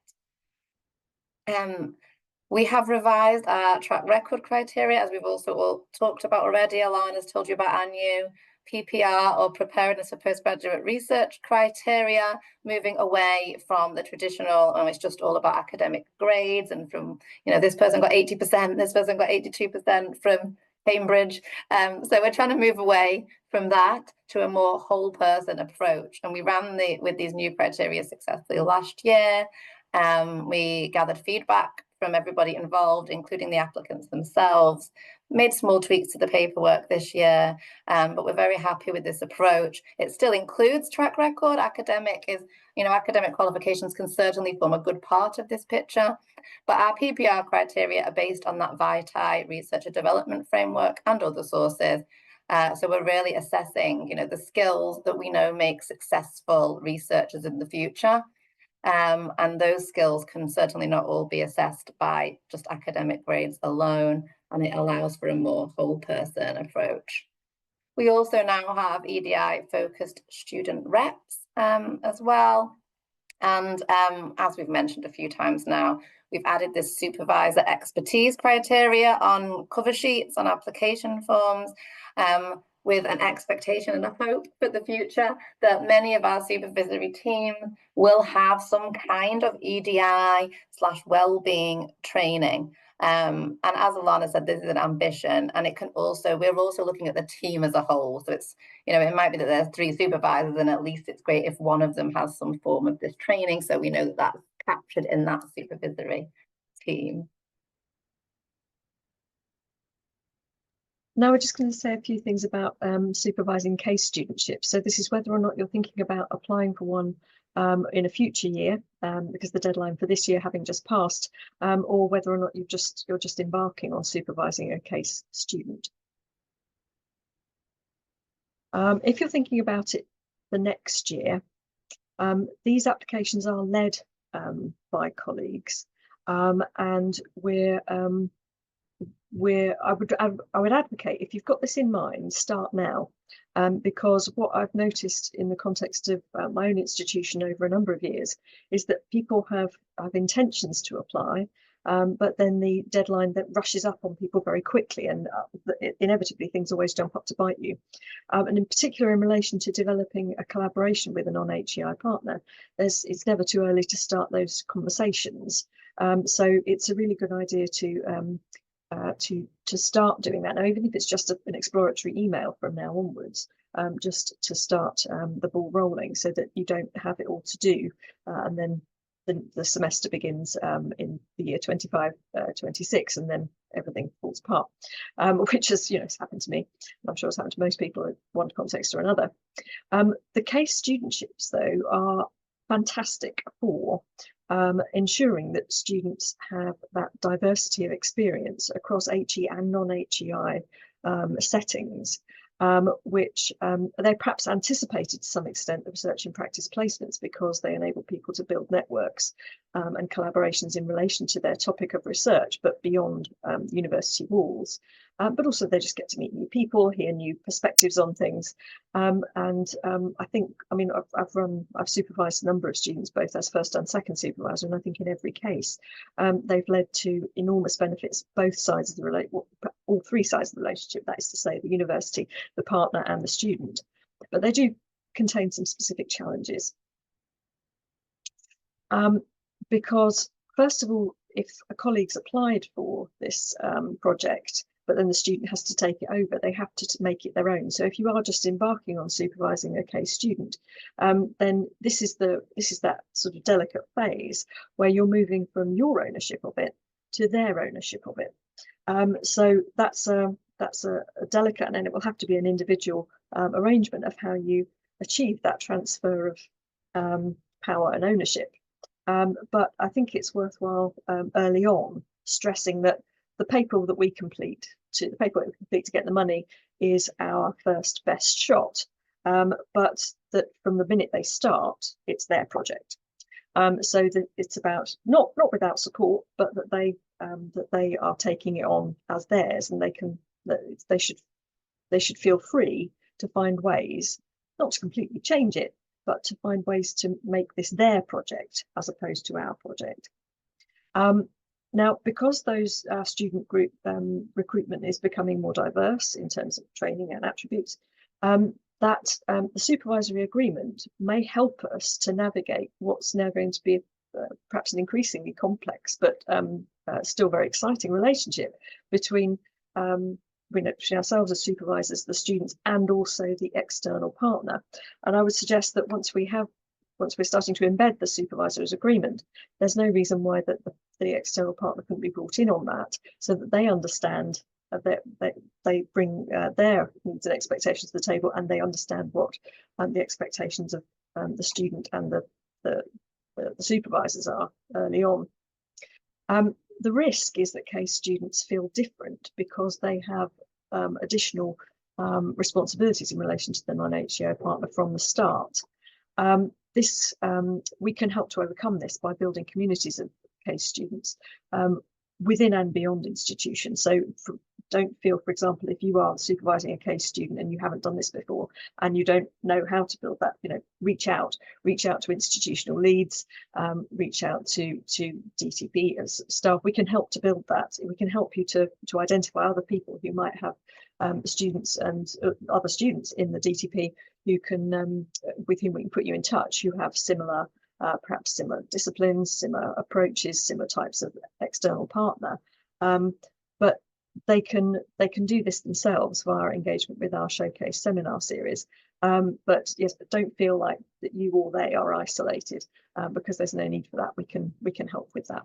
We have revised our track record criteria, as we've also all talked about already. Alana has told you about our new PPR, or preparedness for postgraduate research criteria, moving away from the traditional, it's just all about academic grades, and from, this person got 80%, this person got 82% from Cambridge. So we're trying to move away from that to a more whole person approach. And we ran with these new criteria successfully last year. We gathered feedback from everybody involved, including the applicants themselves, made small tweaks to the paperwork this year, but we're very happy with this approach. It still includes track record. Academic qualifications can certainly form a good part of this picture, but our PPR criteria are based on that VITAE research and development framework and other sources. So we're really assessing, the skills that we know make successful researchers in the future. And those skills can certainly not all be assessed by just academic grades alone, and it allows for a more whole person approach. We also now have EDI focused student reps as well. And as we've mentioned a few times now, we've added this supervisor expertise criteria on cover sheets, on application forms, with an expectation and a hope for the future that many of our supervisory teams will have some kind of EDI/wellbeing training. And as Alana said, this is an ambition, and we're also looking at the team as a whole. So it's, it might be that there's 3 supervisors, and at least it's great if one of them has some form of this training, so we know that that's captured in that supervisory team. Now we're just going to say a few things about supervising case studentships. So this is whether or not you're thinking about applying for one in a future year, because the deadline for this year having just passed, or whether or not you're just embarking on supervising a case student. If you're thinking about it the next year, these applications are led by colleagues, and I would advocate, if you've got this in mind, start now, because what I've noticed in the context of my own institution over a number of years is that people have intentions to apply, but then the deadline that rushes up on people very quickly, and inevitably things always jump up to bite you. And in particular, in relation to developing a collaboration with a non-HEI partner, it's never too early to start those conversations. So it's a really good idea to start doing that now, even if it's just an exploratory email from now onwards, just to start the ball rolling, so that you don't have it all to do, and then the semester begins in the year 25-26, and then everything falls apart, which has it's happened to me. I'm sure it's happened to most people in one context or another. The case studentships, though, are fantastic for ensuring that students have that diversity of experience across HE and non-HEI settings, which they perhaps anticipated to some extent the research and practice placements, because they enable people to build networks and collaborations in relation to their topic of research, but beyond university walls. But also they just get to meet new people, hear new perspectives on things. I think, I've supervised a number of students, both as first and second supervisor, and I think in every case, they've led to enormous benefits, both sides of the all 3 sides of the relationship, that is to say, the university, the partner, and the student. But they do contain some specific challenges. Because, first of all, if a colleague's applied for this project, but then the student has to take it over, they have to make it their own. So if you are just embarking on supervising a case student, then this is that sort of delicate phase where you're moving from your ownership of it to their ownership of it. So that's a delicate, and then it will have to be an individual arrangement of how you achieve that transfer of power and ownership. But I think it's worthwhile early on stressing that the paper that we complete to get the money is our first best shot, but that from the minute they start, it's their project. So that it's about not without support, but that they are taking it on as theirs, and they should feel free to find ways, not to completely change it, but to find ways to make this their project as opposed to our project. Now, because those student group recruitment is becoming more diverse in terms of training and attributes, the supervisory agreement may help us to navigate what's now going to be perhaps an increasingly complex but still very exciting relationship between between ourselves as supervisors, the students, and also the external partner. And I would suggest that once we're starting to embed the supervisor's agreement, there's no reason why that the external partner couldn't be brought in on that, so that they understand that they bring their needs and expectations to the table, and they understand what the expectations of the student and the supervisors are early on. The risk is that case students feel different because they have additional responsibilities in relation to the non-HCO partner from the start. We can help to overcome this by building communities of case students within and beyond institutions. So don't feel, for example, if you are supervising a case student and you haven't done this before and you don't know how to build that, reach out to institutional leads, reach out to DTP as staff. We can help to build that. We can help you to identify other people who might have students and other students in the DTP who can with whom we can put you in touch, who have similar perhaps similar disciplines, similar approaches, similar types of external partner, but they can do this themselves via engagement with our showcase seminar series. But don't feel like that you or they are isolated, because there's no need for that. We can help with that.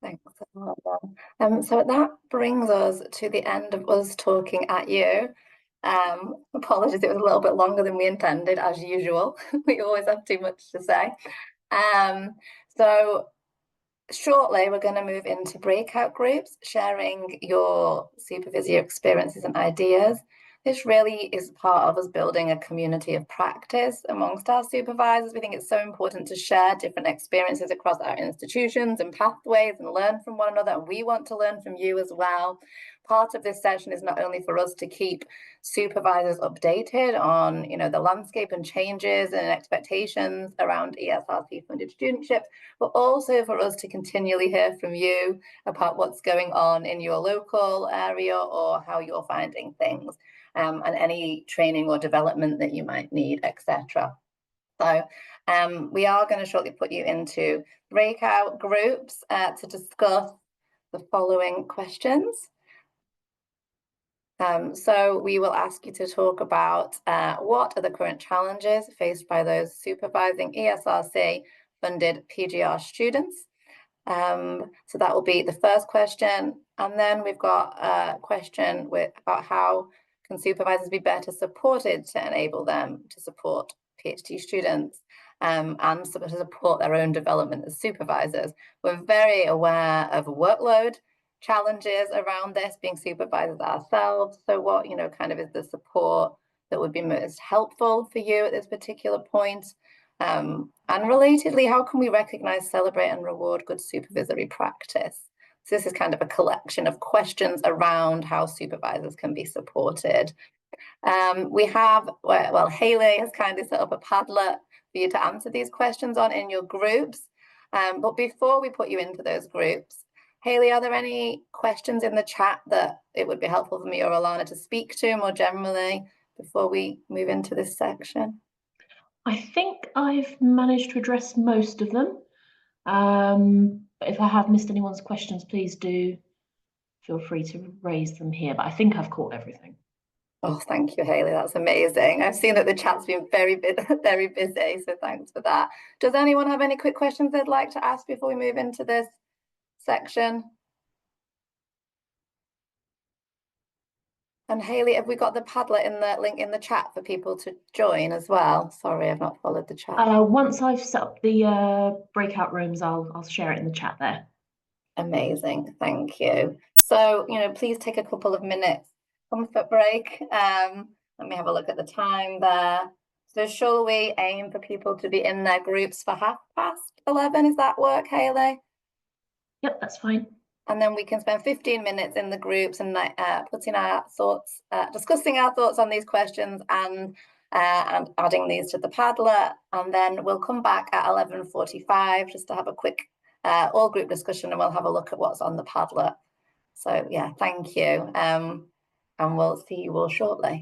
Thanks a lot, then. So that brings us to the end of us talking at you. Apologies, it was a little bit longer than we intended, as usual. We always have too much to say. So shortly, we're going to move into breakout groups, sharing your supervisory experiences and ideas. This really is part of us building a community of practice amongst our supervisors. We think it's so important to share different experiences across our institutions and pathways and learn from one another. And we want to learn from you as well. Part of this session is not only for us to keep supervisors updated on, the landscape and changes and expectations around ESRC funded studentships, but also for us to continually hear from you about what's going on in your local area or how you're finding things, and any training or development that you might need, etc. So we are going to shortly put you into breakout groups to discuss the following questions. So we will ask you to talk about what are the current challenges faced by those supervising ESRC funded PGR students. So that will be the first question. And then we've got a question about how can supervisors be better supported to enable them to support PhD students and to support their own development as supervisors. We're very aware of workload challenges around this, being supervisors ourselves. So what, kind of is the support that would be most helpful for you at this particular point? And relatedly, how can we recognize, celebrate, and reward good supervisory practice? So this is kind of a collection of questions around how supervisors can be supported. We have, well, Hayley has kindly set up a Padlet for you to answer these questions on in your groups. But before we put you into those groups, Hayley, are there any questions in the chat that it would be helpful for me or Alana to speak to more generally before we move into this section? I think I've managed to address most of them. But if I have missed anyone's questions, please do feel free to raise them here. But I think I've caught everything. Oh, thank you, Hayley. That's amazing. I've seen that the chat's been very busy, so thanks for that. Does anyone have any quick questions they'd like to ask before we move into this section? And Hayley, have we got the Padlet in the link in the chat for people to join as well? Sorry, I've not followed the chat. Once I've set up the breakout rooms, I'll share it in the chat there. Amazing, thank you. So, please take a couple of minutes, comfort break. Let me have a look at the time there. So shall we aim for people to be in their groups for 11:30? Does that work, Hayley? Yep, that's fine. And then we can spend 15 minutes in the groups and putting our thoughts, discussing our thoughts on these questions and and adding these to the Padlet, and then we'll come back at 11:45 just to have a quick all group discussion, and we'll have a look at what's on the Padlet. So yeah, thank you, and we'll see you all shortly.